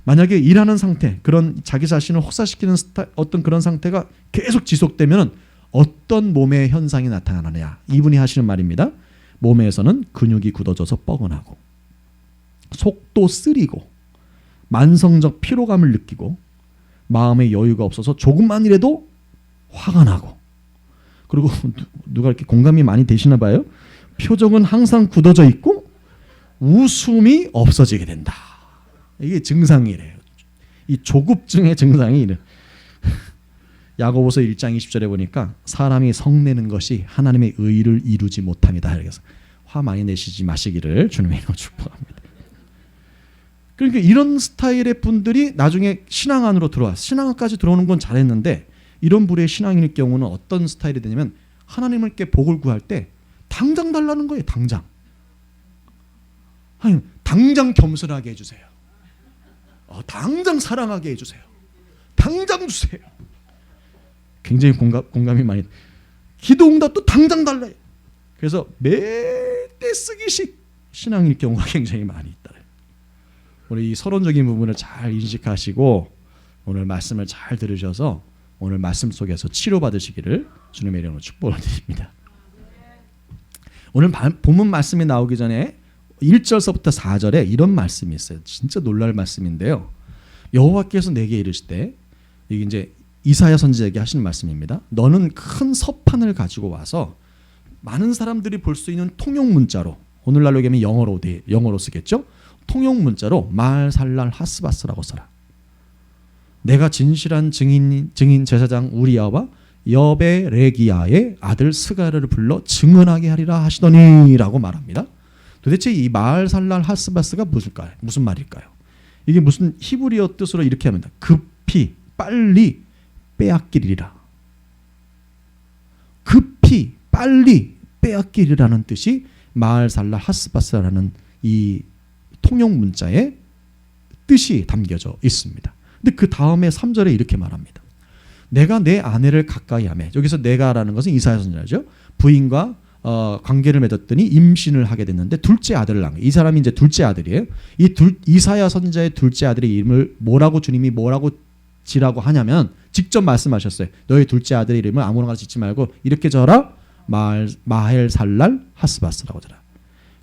만약에 일하는 상태, 그런 자기 자신을 혹사시키는 어떤 그런 상태가 계속 지속되면 어떤 몸의 현상이 나타나느냐. 이분이 하시는 말입니다. 몸에서는 근육이 굳어져서 뻐근하고 속도 쓰리고 만성적 피로감을 느끼고 마음의 여유가 없어서 조금만 이라도 화가 나고 그리고 누가 이렇게 공감이 많이 되시나 봐요. 표정은 항상 굳어져 있고 웃음이 없어지게 된다. 이게 증상이래요. 이 조급증의 증상이 이래. 야고보서 1장 20절에 보니까 사람이 성내는 것이 하나님의 의를 이루지 못합니다. 그래서 화 많이 내시지 마시기를 주님의 이름으로 축복합니다. 그러니까 이런 스타일의 분들이 나중에 신앙 안으로 들어와 신앙 안까지 들어오는 건 잘했는데 이런 분의 신앙일 경우는 어떤 스타일이 되냐면 하나님께 복을 구할 때 당장 달라는 거예요. 당장. 하나님 당장 겸손하게 해주세요. 당장 사랑하게 해주세요. 당장 주세요. 굉장히 공감이 많이. 기도 응답도 당장 달라요. 그래서 매때 쓰기식 신앙일 경우가 굉장히 많이 있다. 우리 이 서론적인 부분을 잘 인식하시고 오늘 말씀을 잘 들으셔서 오늘 말씀 속에서 치료받으시기를 주님의 이름으로 축복을 드립니다. 오늘 본문 말씀이 나오기 전에 1절서부터 4절에 이런 말씀이 있어요. 진짜 놀랄 말씀인데요. 여호와께서 내게 이르시되, 이게 이제 이사야 선지자에게 하시는 말씀입니다. 너는 큰 서판을 가지고 와서 많은 사람들이 볼 수 있는 통용 문자로, 오늘날로 얘기하면 영어로 쓰겠죠. 통용 문자로 말살랄 하스바스라고 써라. 내가 진실한 증인 제사장 우리야와 여베레기야의 아들 스가랴를 불러 증언하게 하리라 하시더니라고 말합니다. 도대체 이 말살랄 하스바스가 무슨 말일까요? 이게 무슨 히브리어 뜻으로 이렇게 합니다. 급히 빨리 빼앗기리라. 급히 빨리 빼앗기리라는 뜻이 말살랄 하스바스라는 이 통용 문자의 뜻이 담겨져 있습니다. 근데 그 다음에 3절에 이렇게 말합니다. 내가 내 아내를 가까이 하며, 여기서 내가라는 것은 이사야 선지자죠. 부인과 관계를 맺었더니 임신을 하게 됐는데 둘째 아들을 낳은 거예요. 이 사람이 이제 둘째 아들이에요. 이사야 선지자의 둘째 아들의 이름을 주님이 뭐라고 지라고 하냐면 직접 말씀하셨어요. 너의 둘째 아들의 이름을 아무나 짓지 말고 이렇게 져라. 마헬살랄 하스바스라고 져라.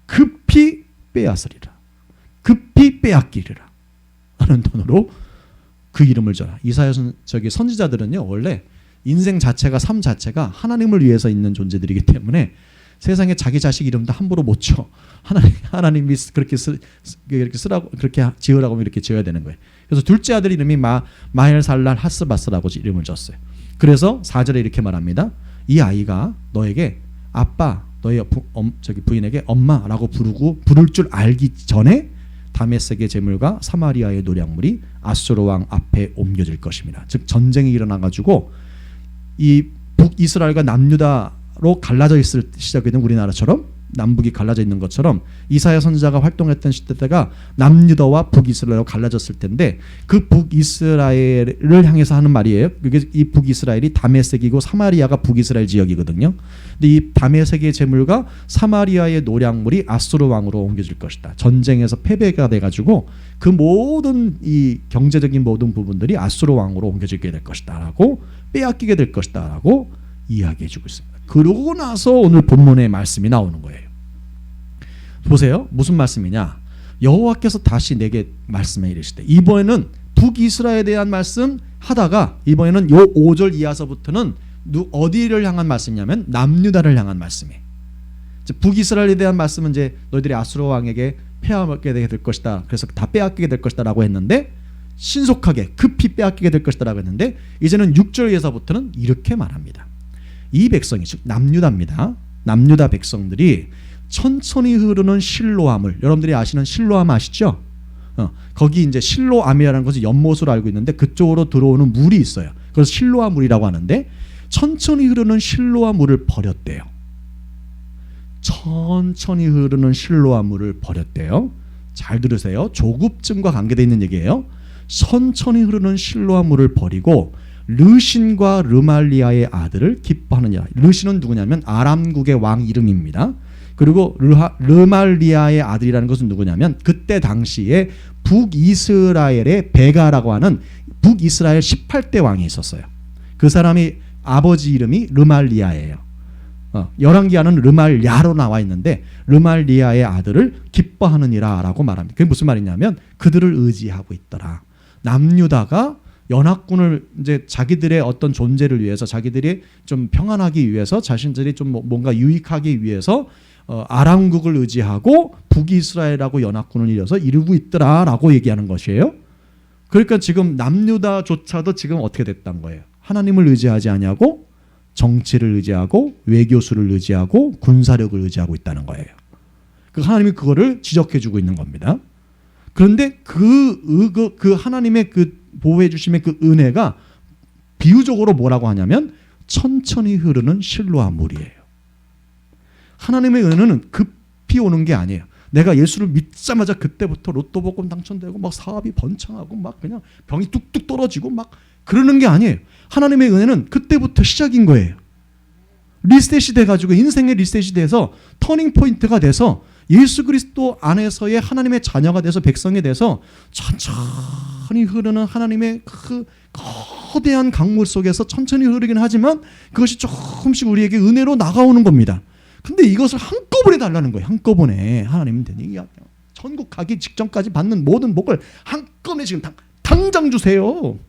급히 빼앗으리라. 급히 빼앗기리라. 하는 돈으로 그 이름을 져라. 이사야 선지자들은요, 원래 인생 자체가, 삶 자체가 하나님을 위해서 있는 존재들이기 때문에 세상에 자기 자식 이름도 함부로 못 줘. 하나님이 그렇게 쓰라고, 그렇게 지으라고 하면 이렇게 지어야 되는 거예요. 그래서 둘째 아들 이름이 마헬살랄 하스바스라고 이름을 줬어요. 그래서 4절에 이렇게 말합니다. 이 아이가 너에게 아빠, 너의 부인에게 엄마라고 부를 줄 알기 전에 다메섹의 제물과 사마리아의 노략물이 아수르 왕 앞에 옮겨질 것입니다. 즉 전쟁이 일어나가지고 이 북이스라엘과 남유다로 갈라져 있을 시작에는 우리나라처럼 남북이 갈라져 있는 것처럼 이사야 선지자가 활동했던 시대 때가 남유다와 북이스라엘로 갈라졌을 텐데 그 북이스라엘을 향해서 하는 말이에요. 이 북이스라엘이 다메섹이고 사마리아가 북이스라엘 지역이거든요. 근데 이 다메섹의 제물과 사마리아의 노략물이 아수르 왕으로 옮겨질 것이다. 전쟁에서 패배가 돼가지고 그 모든 이 경제적인 모든 부분들이 아수르 왕으로 옮겨지게 될 것이다라고, 빼앗기게 될 것이다라고 이야기해주고 있습니다. 그러고 나서 오늘 본문의 말씀이 나오는 거예요. 보세요. 무슨 말씀이냐. 여호와께서 다시 내게 말씀해 이르시되, 이번에는 북이스라엘에 대한 말씀 하다가 이번에는 요 5절 이하서부터는 어디를 향한 말씀이냐면 남유다를 향한 말씀이에요. 북이스라엘에 대한 말씀은 이제 너희들이 아수르 왕에게 패하게 될 것이다. 그래서 다 빼앗기게 될 것이다 라고 했는데, 신속하게 급히 빼앗기게 될 것이다 라고 했는데, 이제는 6절에서부터는 이렇게 말합니다. 이 백성이, 즉 남유다입니다. 남유다 백성들이 천천히 흐르는 실로암을, 여러분들이 아시는 실로암 아시죠? 거기 이제 실로암이라는 것은 연못으로 알고 있는데 그쪽으로 들어오는 물이 있어요. 그래서 실로암 물이라고 하는데, 천천히 흐르는 실로암 물을 버렸대요. 천천히 흐르는 실로암 물을 버렸대요. 잘 들으세요. 조급증과 관계되어 있는 얘기예요. 천천히 흐르는 실로암 물을 버리고 르신과 르말리아의 아들을 기뻐하느냐. 르신은 누구냐면 아람국의 왕 이름입니다. 그리고 르말리아의 아들이라는 것은 누구냐면 그때 당시에 북이스라엘의 베가라고 하는 북이스라엘 18대 왕이 있었어요. 그 사람이 아버지 이름이 르말리아예요. 열왕기하는 르말야로 나와 있는데 르말리아의 아들을 기뻐하느니라 라고 말합니다. 그게 무슨 말이냐면 그들을 의지하고 있더라. 남유다가 연합군을 이제 자기들의 어떤 존재를 위해서, 자기들이 좀 평안하기 위해서, 자신들이 좀 뭔가 유익하기 위해서 아람국을 의지하고 북이스라엘하고 연합군을 이뤄서 이루고 있더라라고 얘기하는 것이에요. 그러니까 지금 남유다조차도 지금 어떻게 됐단 거예요? 하나님을 의지하지 아니하고 정치를 의지하고 외교수를 의지하고 군사력을 의지하고 있다는 거예요. 그 하나님이 그거를 지적해주고 있는 겁니다. 그런데 그 하나님의 그 보호해 주심의 그 은혜가 비유적으로 뭐라고 하냐면 천천히 흐르는 실로암 물이에요. 하나님의 은혜는 급히 오는 게 아니에요. 내가 예수를 믿자마자 그때부터 로또 복권 당첨되고 막 사업이 번창하고 막 그냥 병이 뚝뚝 떨어지고 막 그러는 게 아니에요. 하나님의 은혜는 그때부터 시작인 거예요. 리셋이 돼가지고 인생의 리셋이 돼서 터닝 포인트가 돼서 예수 그리스도 안에서의 하나님의 자녀가 돼서 백성이 돼서 천천히 흐르는 하나님의 그 거대한 강물 속에서 천천히 흐르긴 하지만 그것이 조금씩 우리에게 은혜로 나가오는 겁니다. 근데 이것을 한꺼번에 달라는 거예요. 한꺼번에 하나님은 되니 천국 가기 직전까지 받는 모든 복을 한꺼번에 지금 당장 주세요.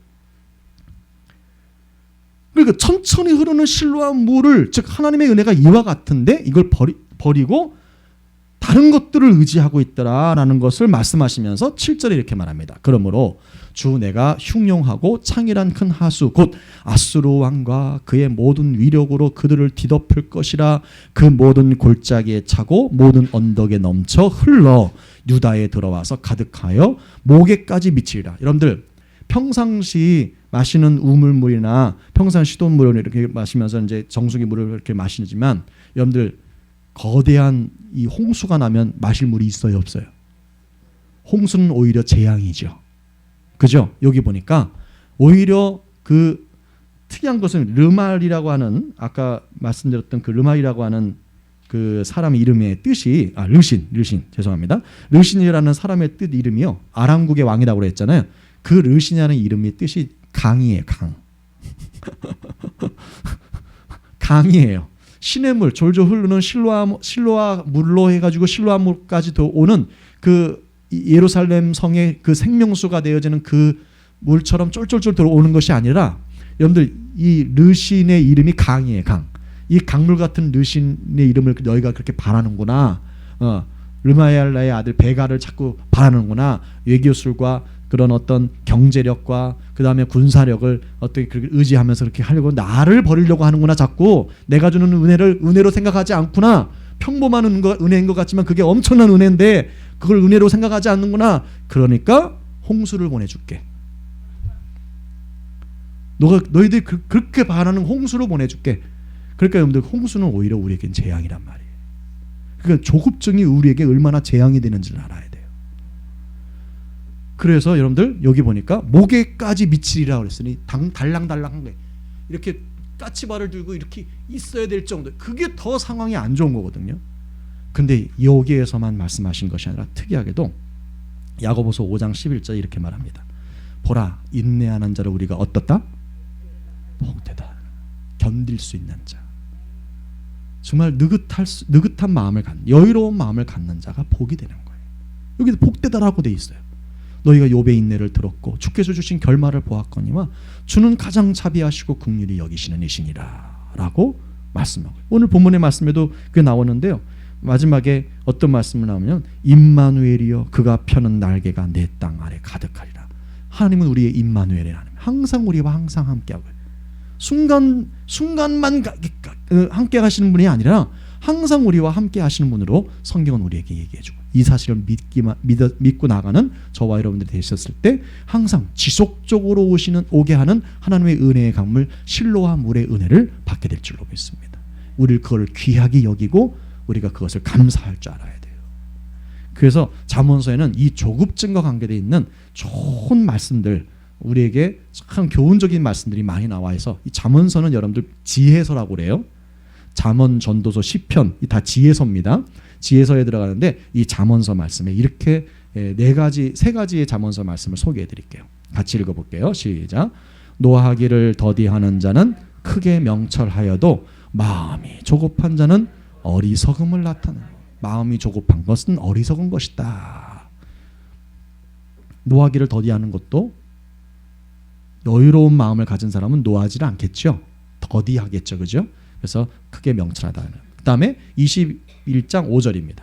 그러니까 천천히 흐르는 실로암 물을 즉 하나님의 은혜가 이와 같은데 이걸 버리고 다른 것들을 의지하고 있더라라는 것을 말씀하시면서 7절에 이렇게 말합니다. 그러므로 주 내가 흉용하고 창일한 큰 하수 곧 아수르 왕과 그의 모든 위력으로 그들을 뒤덮을 것이라. 그 모든 골짜기에 차고 모든 언덕에 넘쳐 흘러 유다에 들어와서 가득하여 목에까지 미치리라. 여러분들 평상시 마시는 우물물이나 평상시 시도물을 이렇게 마시면서 이제 정수기 물을 이렇게 마시지만 여러분들 거대한 이 홍수가 나면 마실 물이 있어요, 없어요? 홍수는 오히려 재앙이죠. 그죠? 여기 보니까 오히려 그 특이한 것은 르말이라고 하는 아까 말씀드렸던 그 르말이라고 하는 그 사람 이름의 뜻이 르신 죄송합니다. 르신이라는 사람의 뜻 이름이요. 아람국의 왕이라고 그랬잖아요. 그 르신이라는 이름의 뜻이 강이에요. 강. 강이에요. 시냇물 졸졸 흐르는 실로아 물로 해가지고 실로아 물까지 더 오는 그 예루살렘 성의 그 생명수가 되어지는 그 물처럼 쫄쫄쫄 들어오는 것이 아니라 여러분들 이 르신의 이름이 강이에요. 강. 이 강물 같은 르신의 이름을 너희가 그렇게 바라는구나. 르마얄라의 아들 베가를 자꾸 바라는구나. 외교술과 그런 어떤 경제력과 그 다음에 군사력을 어떻게 그렇게 의지하면서 그렇게 하려고 나를 버리려고 하는구나. 자꾸 내가 주는 은혜를 은혜로 생각하지 않구나. 평범한 은혜인 것 같지만 그게 엄청난 은혜인데 그걸 은혜로 생각하지 않는구나. 그러니까 홍수를 보내줄게. 너희들이 그렇게 바라는 홍수를 보내줄게. 그러니까 여러분들 홍수는 오히려 우리에겐 재앙이란 말이에요. 그러니까 조급증이 우리에게 얼마나 재앙이 되는지를 알아야 돼요. 그래서 여러분들 여기 보니까 목에까지 미치리라 그랬으니 달랑달랑한 거예요. 이렇게 까치발을 들고 이렇게 있어야 될 정도. 그게 더 상황이 안 좋은 거거든요. 근데 여기에서만 말씀하신 것이 아니라 특이하게도 야고보서 5장 11절 이렇게 말합니다. 보라 인내하는 자를 우리가 어떻다? 복되다. 견딜 수 있는 자. 정말 느긋한 마음을 갖는 여유로운 마음을 갖는 자가 복이 되는 거예요. 여기도 복되다라고 돼 있어요. 너희가 욥의 인내를 들었고 주께서 주신 결말을 보았거니와 주는 가장 자비하시고 긍휼히 여기시는 이시니라 라고 말씀하고 오늘 본문의 말씀에도 그게 나오는데요. 마지막에 어떤 말씀을 나오면 임마누엘이여 그가 펴는 날개가 내 땅 아래 가득하리라. 하나님은 우리의 임마누엘이라는 항상 우리와 항상 함께하고 순간만 함께 하시는 분이 아니라 항상 우리와 함께 하시는 분으로 성경은 우리에게 얘기해주고 이 사실을 믿고 나가는 저와 여러분들이 되셨을 때 항상 지속적으로 오게 하는 하나님의 은혜의 강물 실로와 물의 은혜를 받게 될 줄로 믿습니다. 우리를 그걸 귀하게 여기고 우리가 그것을 감사할 줄 알아야 돼요. 그래서 잠언서에는 이 조급증과 관계되어 있는 좋은 말씀들 우리에게 참 교훈적인 말씀들이 많이 나와 있어 이 잠언서는 여러분들 지혜서라고 그래요. 잠언, 전도서, 시편 이 다 지혜서입니다. 지혜서에 들어가는데 이 잠언서 말씀에 이렇게 세 가지의 잠언서 말씀을 소개해 드릴게요. 같이 읽어볼게요. 시작. 노하기를 더디하는 자는 크게 명철하여도 마음이 조급한 자는 어리석음을 나타내는 마음이 조급한 것은 어리석은 것이다. 노하기를 더디하는 것도 여유로운 마음을 가진 사람은 노하지를 않겠죠. 더디하겠죠. 그죠? 그래서 크게 명철하다. 그 다음에 21장 5절입니다.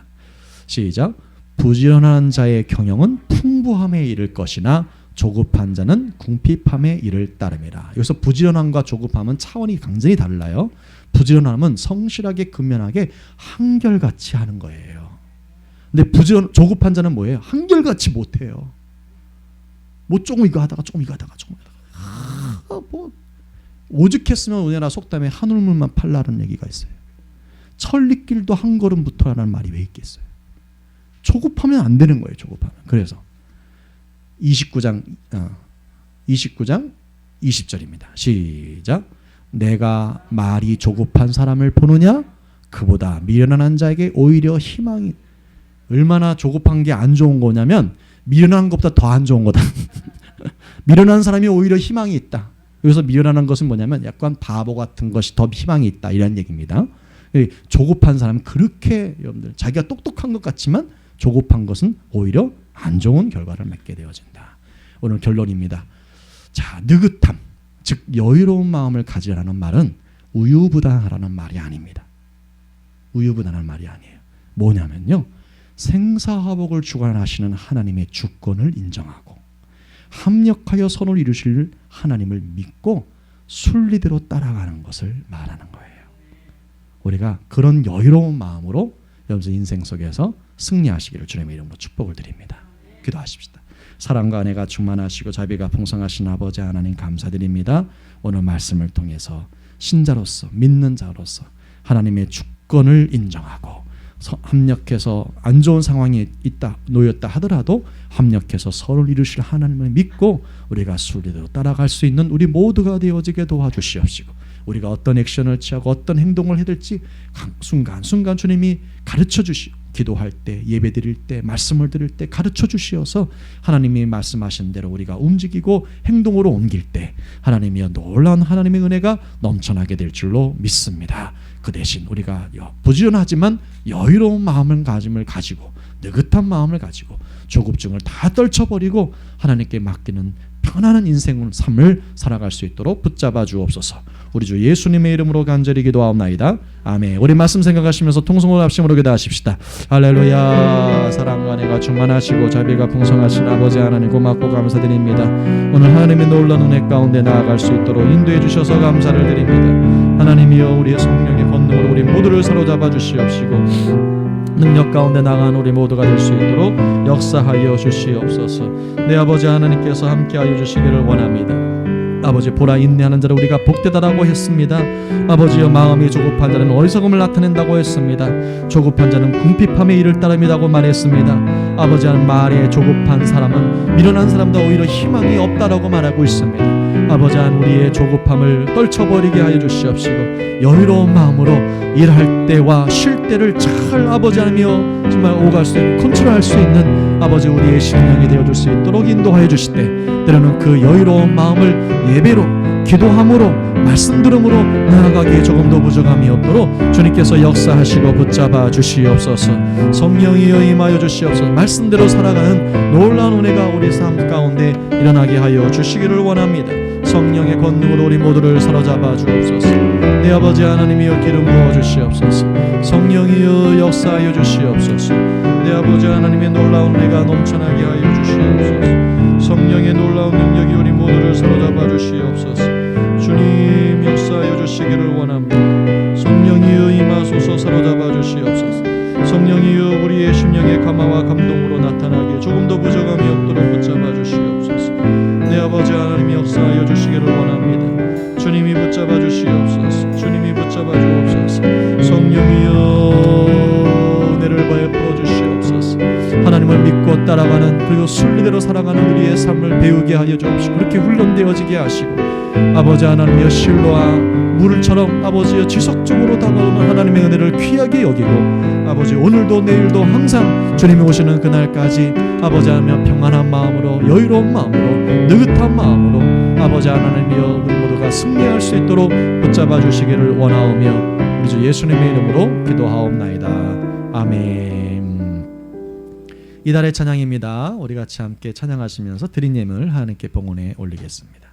시작. 부지런한 자의 경영은 풍부함에 이를 것이나 조급한 자는 궁핍함의 일을 따름이라. 여기서 부지런함과 조급함은 차원이 굉장히 달라요. 부지런함은 성실하게 근면하게 한결같이 하는 거예요. 근데 조급한 자는 뭐예요? 한결같이 못해요. 뭐 조금 이거 하다가 조금 이거 하다가 조금 뭐 오죽했으면 우리나라 속담에 한 울물만 팔라는 얘기가 있어요. 천리길도 한 걸음부터라는 말이 왜 있겠어요? 조급하면 안 되는 거예요. 조급하면. 그래서 29장 20절입니다. 시작. 내가 말이 조급한 사람을 보느냐? 그보다 미련한 자에게 오히려 희망이. 얼마나 조급한 게 안 좋은 거냐면 미련한 것보다 더 안 좋은 거다. 미련한 사람이 오히려 희망이 있다. 여기서 미련한 것은 뭐냐면 약간 바보 같은 것이 더 희망이 있다 이런 얘기입니다. 조급한 사람은 그렇게 여러분들 자기가 똑똑한 것 같지만 조급한 것은 오히려 안 좋은 결과를 맺게 되어진다. 오늘 결론입니다. 자, 느긋함, 즉 여유로운 마음을 가지라는 말은 우유부단하라는 말이 아닙니다. 우유부단한 말이 아니에요. 뭐냐면요, 생사화복을 주관하시는 하나님의 주권을 인정하고 합력하여 선을 이루실 하나님을 믿고 순리대로 따라가는 것을 말하는 거예요. 우리가 그런 여유로운 마음으로 여러분 인생 속에서 승리하시기를 주님의 이름으로 축복을 드립니다. 기도하십시다. 사랑과 은혜가 충만하시고 자비가 풍성하신 아버지 하나님 감사드립니다. 오늘 말씀을 통해서 신자로서 믿는 자로서 하나님의 주권을 인정하고 합력해서 안 좋은 상황이 놓였다 하더라도 합력해서 서로를 이루실 하나님을 믿고 우리가 순리대로 따라갈 수 있는 우리 모두가 되어지게 도와주시옵시고, 우리가 어떤 액션을 취하고 어떤 행동을 해야 될지 순간순간 주님이 가르쳐 주시오. 기도할 때, 예배 드릴 때, 말씀을 드릴 때 가르쳐 주시어서 하나님이 말씀하신 대로 우리가 움직이고 행동으로 옮길 때 하나님이여 놀라운 하나님의 은혜가 넘쳐나게 될 줄로 믿습니다. 그 대신 우리가 부지런하지만 여유로운 마음을 가지고 느긋한 마음을 가지고 조급증을 다 떨쳐버리고 하나님께 맡기는 편안한 인생을 삶을 살아갈 수 있도록 붙잡아 주옵소서. 우리 주 예수님의 이름으로 간절히 기도하옵나이다. 아멘. 우리 말씀 생각하시면서 통성으로 합심으로 기도하십시다. 할렐루야. 사랑과 은혜가 충만하시고 자비가 풍성하신 아버지 하나님 고맙고 감사드립니다. 오늘 하나님의 놀라운 은혜 가운데 나아갈 수 있도록 인도해 주셔서 감사를 드립니다. 하나님이여, 우리의 성령의 권능으로 우리 모두를 사로잡아 주시옵시고 능력 가운데 나간 우리 모두가 될 수 있도록 역사하여 주시옵소서. 내 아버지 하나님께서 함께하여 주시기를 원합니다. 아버지, 보라 인내하는 자를 우리가 복되다라고 했습니다. 아버지여, 마음이 조급한 자는 어리석음을 나타낸다고 했습니다. 조급한 자는 궁핍함의 일을 따릅니다고 말했습니다. 아버지, 하는 말에 조급한 사람은 미련한 사람보다 오히려 희망이 없다라고 말하고 있습니다. 아버지, 한 우리의 조급함을 떨쳐버리게 하여 주시옵시고 여유로운 마음으로 일할 때와 쉴 때를 잘 아버지 하나며 정말 오갈 수 있고 컨트롤할 수 있는 아버지 우리의 심령이 되어줄 수 있도록 인도하여 주실 때, 때로는 그 여유로운 마음을 예배로, 기도함으로, 말씀 들음으로 나아가기에 조금도 부족함이 없도록 주님께서 역사하시고 붙잡아 주시옵소서. 성령이여 임하여 주시옵소서. 말씀대로 살아가는 놀라운 은혜가 우리 삶 가운데 일어나게 하여 주시기를 원합니다. 성령의 권능으로 우리 모두를 사로잡아 주옵소서. 내 아버지 하나님이여, 기름 부어 주시옵소서. 성령이여, 역사하여 주시옵소서. 내 아버지 하나님의 놀라운 은혜가 넘쳐나게 하여 주시옵소서. 성령의 놀라운 능력이 우리 모두를 사로잡아 주시옵소서. 주님, 역사하여 주시기를 원합니다. 성령이여, 임하소서. 사로잡아 주시옵소서. 성령이여, 우리의 심령의 감화와 감동으로 나타나게 조금도 부족함이 없도록 붙잡아 주시옵소서. 내 아버지 하나님, 역사하여 주시기를 원합니다. 주님이 붙잡아 주시옵소서. 주님이 붙잡아 주옵소서. 성령이여, 은혜를 베풀어 주시옵소서. 하나님을 믿고 따라가는, 그리고 순리대로 살아가는 우리의 삶을 배우게 하여 주옵시고 그렇게 훈련되어지게 하시고, 아버지 하나님이여, 실로와 물처럼 아버지여 지속적으로 다가오는 하나님의 은혜를 귀하게 여기고, 아버지 오늘도 내일도 항상 주님이 오시는 그날까지 아버지 하나님 평안한 마음으로, 여유로운 마음으로, 느긋한 마음으로 아버지 하나님이여 우리 모두가 승리할 수 있도록 붙잡아 주시기를 원하오며 우리 주 예수님의 이름으로 기도하옵나이다. 아멘. 이달의 찬양입니다. 우리 같이 함께 찬양하시면서 드린 예물을 하나님께 봉헌에 올리겠습니다.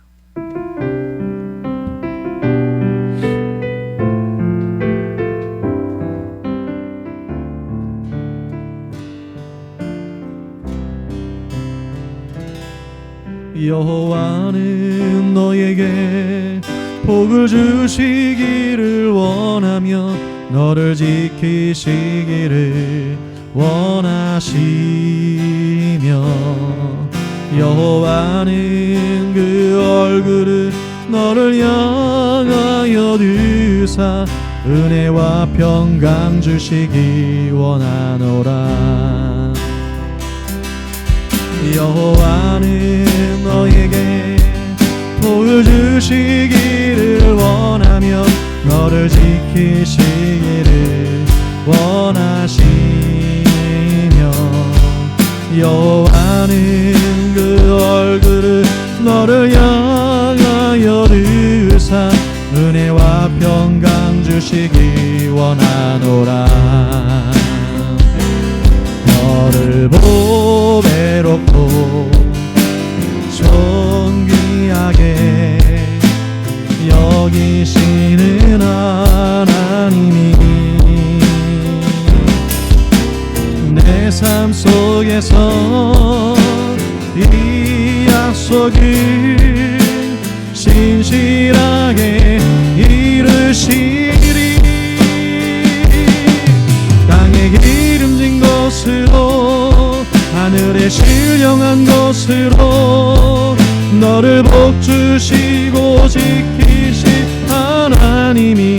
여호와는 너에게 복을 주시기를 원하며 너를 지키시기를 원하시며 여호와는 그 얼굴을 너를 향하여 드사 은혜와 평강 주시기 원하노라. 여호와는 너에게 복을 주시기를 원하며 너를 지키시기를 원하시며 여호와는 그 얼굴을 너를 향하여 드사 은혜와 평강 주시기 원하노라. 너를 보배롭고 존귀하게 여기시는 하나님이 내 삶 속에서 이 약속을 신실하게 이루시리. 땅에 기름진 것으로 하늘에 신령한 것으로 너를 복주시고 지키신 하나님이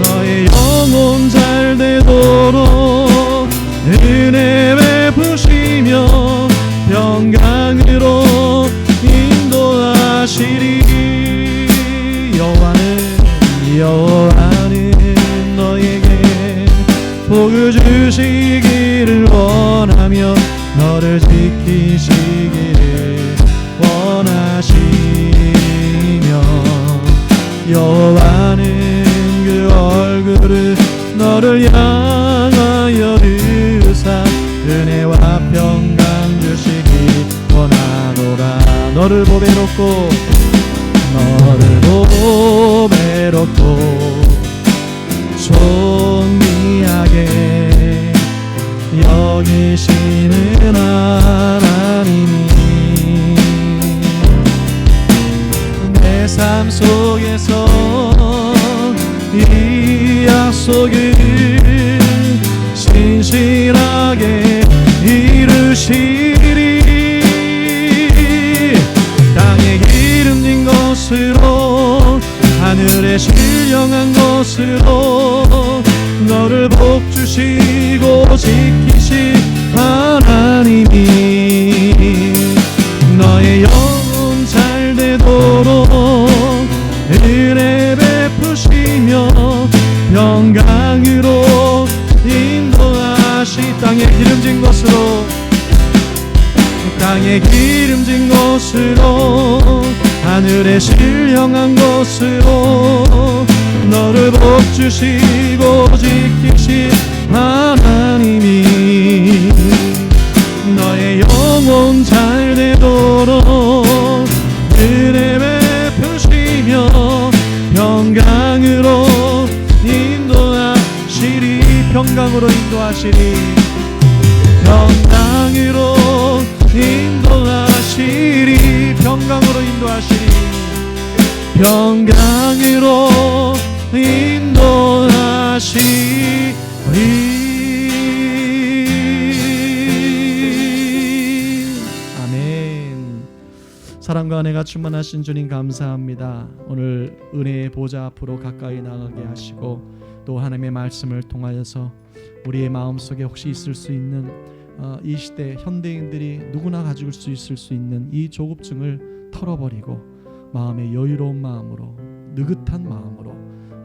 너의 영혼 잘 되도록 은혜 베푸시며 평강으로 인도하시리. 여호와는 너에게 복을 주시기를 원하며 너를 지키시기를 원하시며 여호와는 그 얼굴을 너를 향하여 드사 은혜와 평강 주시기 원하노라. 너를 보배롭고 존귀하게 여기시는 하나님이 내 삶 속에서 이 약속을 신실하게 이루시리. 땅에 기름진 것으로 하늘에 신령한 것으로 너를 복주시고 지키신 하나님이 너의 영혼 잘 되도록 은혜 베푸시며 평강으로 인도하시. 땅에 기름진 것으로 하늘에 신령한 것으로 너를 복주시고 지키신 하나님이 너의 영혼 잘 되도록 은혜 베푸시며 평강으로 인도하시리. 평강으로 인도하시리. 평강으로 인도하시리. 평강으로 인도하시리. 평강으로 인도하시리. 아멘. 사랑과 은혜가 충만하신 주님 감사합니다. 오늘 은혜의 보좌 앞으로 가까이 나가게 하시고 또 하나님의 말씀을 통하여서 우리의 마음속에 혹시 있을 수 있는 이 시대 현대인들이 누구나 가질 수 있을 수 있는 이 조급증을 털어버리고 마음의 여유로운 마음으로 느긋한 마음으로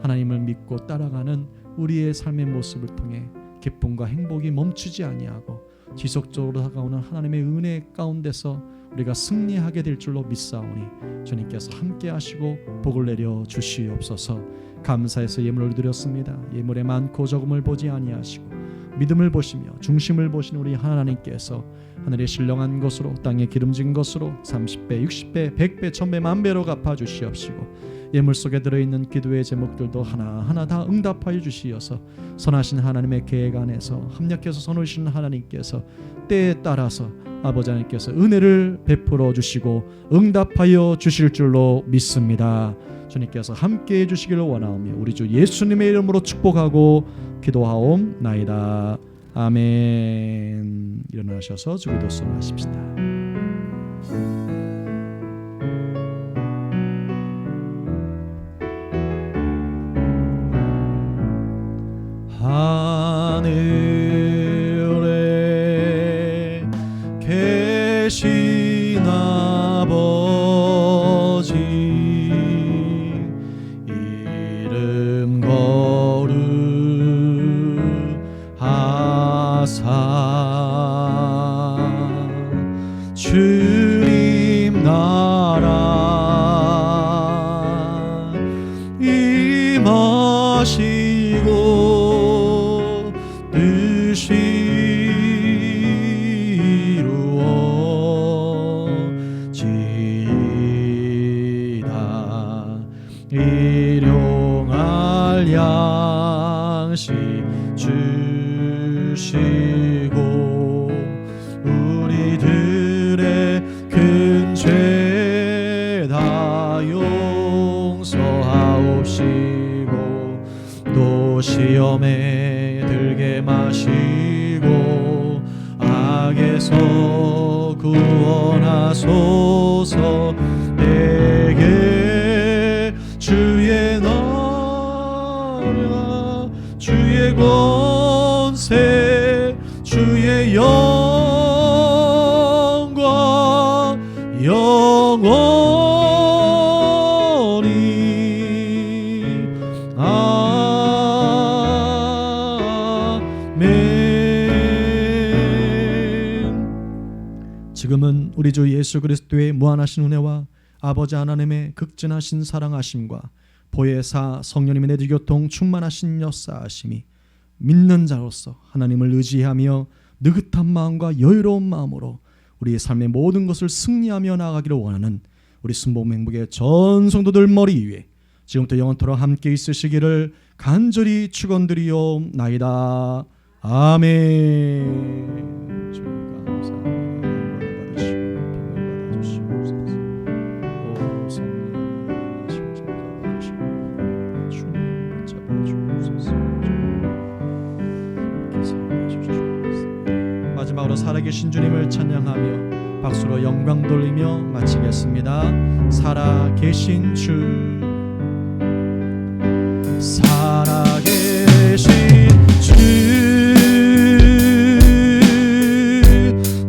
하나님을 믿고 따라가는 우리의 삶의 모습을 통해 기쁨과 행복이 멈추지 아니하고 지속적으로 다가오는 하나님의 은혜 가운데서 우리가 승리하게 될 줄로 믿사오니 주님께서 함께 하시고 복을 내려 주시옵소서. 감사해서 예물을 드렸습니다. 예물의 많고 적음을 보지 아니하시고 믿음을 보시며 중심을 보시는 우리 하나님께서 하늘의 신령한 것으로 땅에 기름진 것으로 30배, 60배, 100배, 1000배, 만배로 갚아주시옵시고 예물 속에 들어있는 기도의 제목들도 하나하나 다 응답하여 주시어서 선하신 하나님의 계획 안에서 합력해서 선오신 하나님께서 때에 따라서 아버지 하나님께서 은혜를 베풀어 주시고 응답하여 주실 줄로 믿습니다. 주님께서 함께해 주시기를 원하오며 우리 주 예수님의 이름으로 축복하고 기도하옵나이다. 아멘. 일어나셔서 주기도 수행하십시다. 하늘에 계신 아버지 이름 거룩하사 주님 나라 임하시고 뜻이 이루어지이다. 일용할 양식 주시고 우리들의 큰 죄 다 용서하옵시고 또 시험에 들게 마시고 악에서 구원하소서. 내게 주의 나라 주의 권세 주의 영광 영원히 아멘. 지금은 우리 주 예수 그리스도의 무한하신 은혜와 아버지 하나님의 극진하신 사랑하심과 보혜사 성령님의 내주교통 충만하신 역사하심이 믿는 자로서 하나님을 의지하며 느긋한 마음과 여유로운 마음으로 우리의 삶의 모든 것을 승리하며 나아가기를 원하는 우리 순복음 행복의 전 성도들 머리 위에 지금부터 영원토록 함께 있으시기를 간절히 축원드리옵나이다. 아멘. 마지막으로 살아계신 주님을 찬양하며 박수로 영광 돌리며 마치겠습니다. 살아계신 주 살아계신 주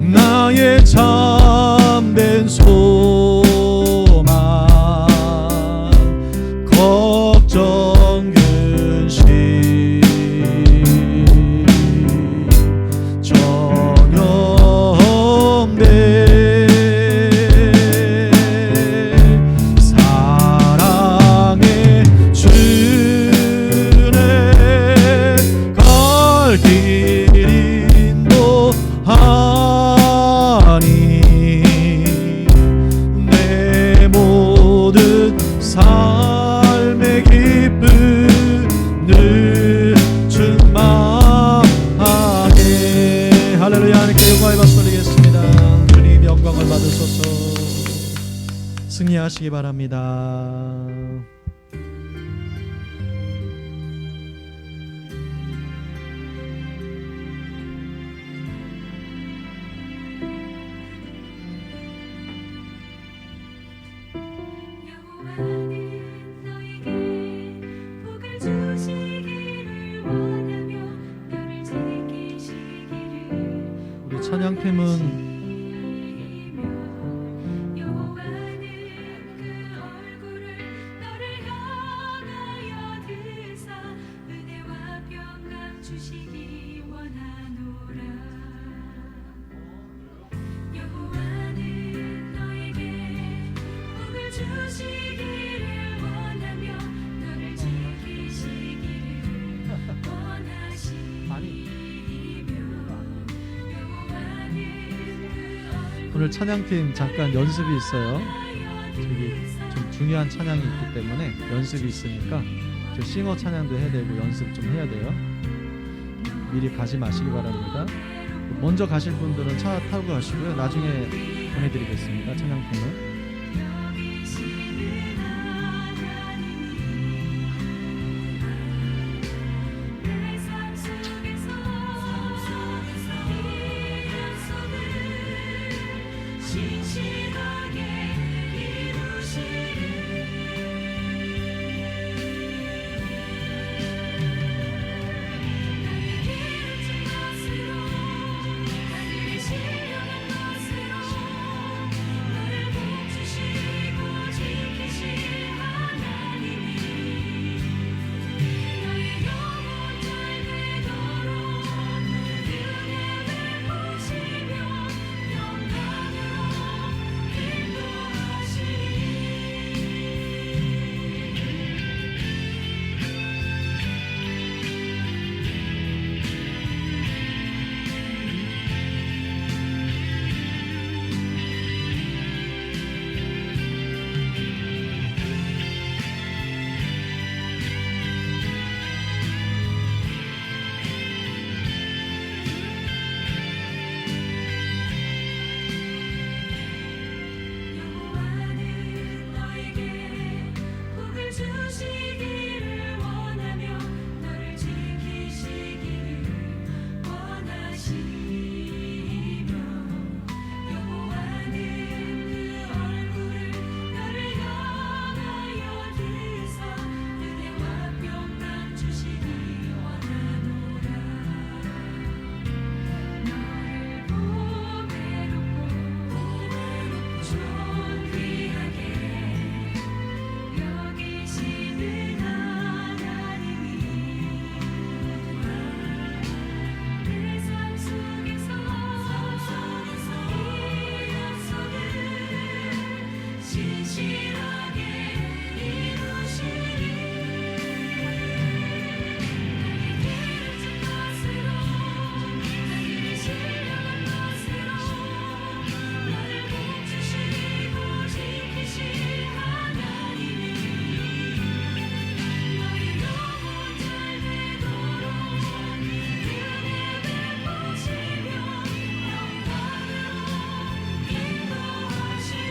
나의 참된 소망 걱정 근심 전혀 없네. 사랑의 주네 갈 길 인도하니 내 모든 삶의 기쁨 늘 충만하게. 할렐루야. 하나님께 영광의 박수 드리겠습니다. 주님 영광을 받으소서. 승리하시기 바랍니다. 여호와는 너에게 복을 주시기를 원하며 너를 지키시기를 우리 찬양팀은 여호와는 그 얼굴을 너를 향하여 드사 은혜와 평강 주시기 원하노라. 여호와는 너에게 복을 주시기를 원하며 너를 지키시기를 원하시며 여호와는 그 오늘 찬양팀 잠깐 연습이 있어요. 저기 좀 중요한 찬양이 있기 때문에 연습이 있으니까 저 싱어 찬양도 해야 되고 연습 좀 해야 돼요. 미리 가지 마시기 바랍니다. 먼저 가실 분들은 차 타고 가시고요. 나중에 보내드리겠습니다. 찬양팀을. 내 삶 속에서 이 약속을 신실하게 이루시리 나의 길을 준 것으로 나를 신령한 것으로 너를 멈추시고 지키신 하나님이 너의 영혼 잘 되도록 은혜 베푸시며 영광으로 인도하시리 여호와는 너에게 복을 주시기를 원하며 너를 지키시기를 원하시며 여호와는 그 얼굴을 너를 향하여 드사 은혜와 평강 주시기 원하노라 너를 보배롭고 존귀하게 여기시는 하나님이 내 삶 속에서 이 약속을 신실하게 이루시리 나의 길을 준 것으로 나를 신령한 것으로 너를 멈추시고 지키신 하나님이 너의 영혼 잘 되도록 은혜 베푸시며 영광으로 인도하시리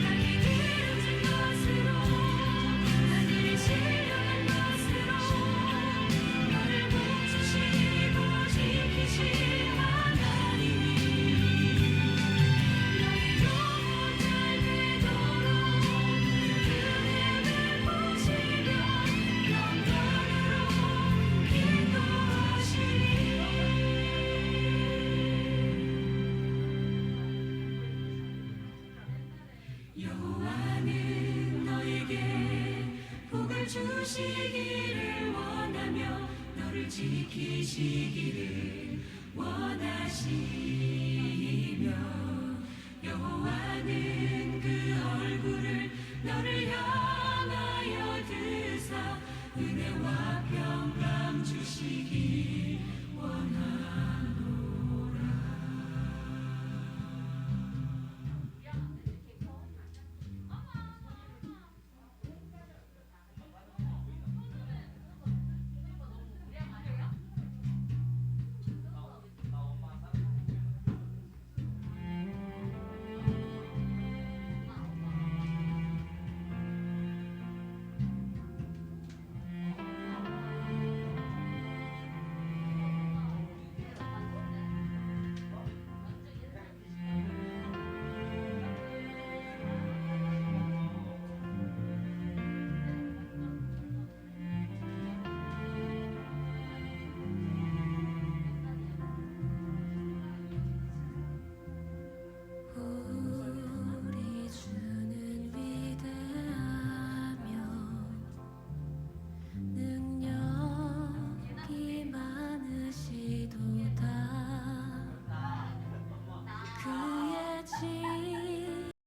나의 길을 준 것으로 나를 신령한 것으로 너를 멈추시고 지키신 하나님이 너의 영혼 잘 되도록 은혜 베푸시며 영광으로 인도하시리 여호와는 너에게 복을 주시기를 원하며 너를 지키시기를 원하시며 여호와는 그 얼굴을 너를 향하여 드사 은혜와 평강 주시기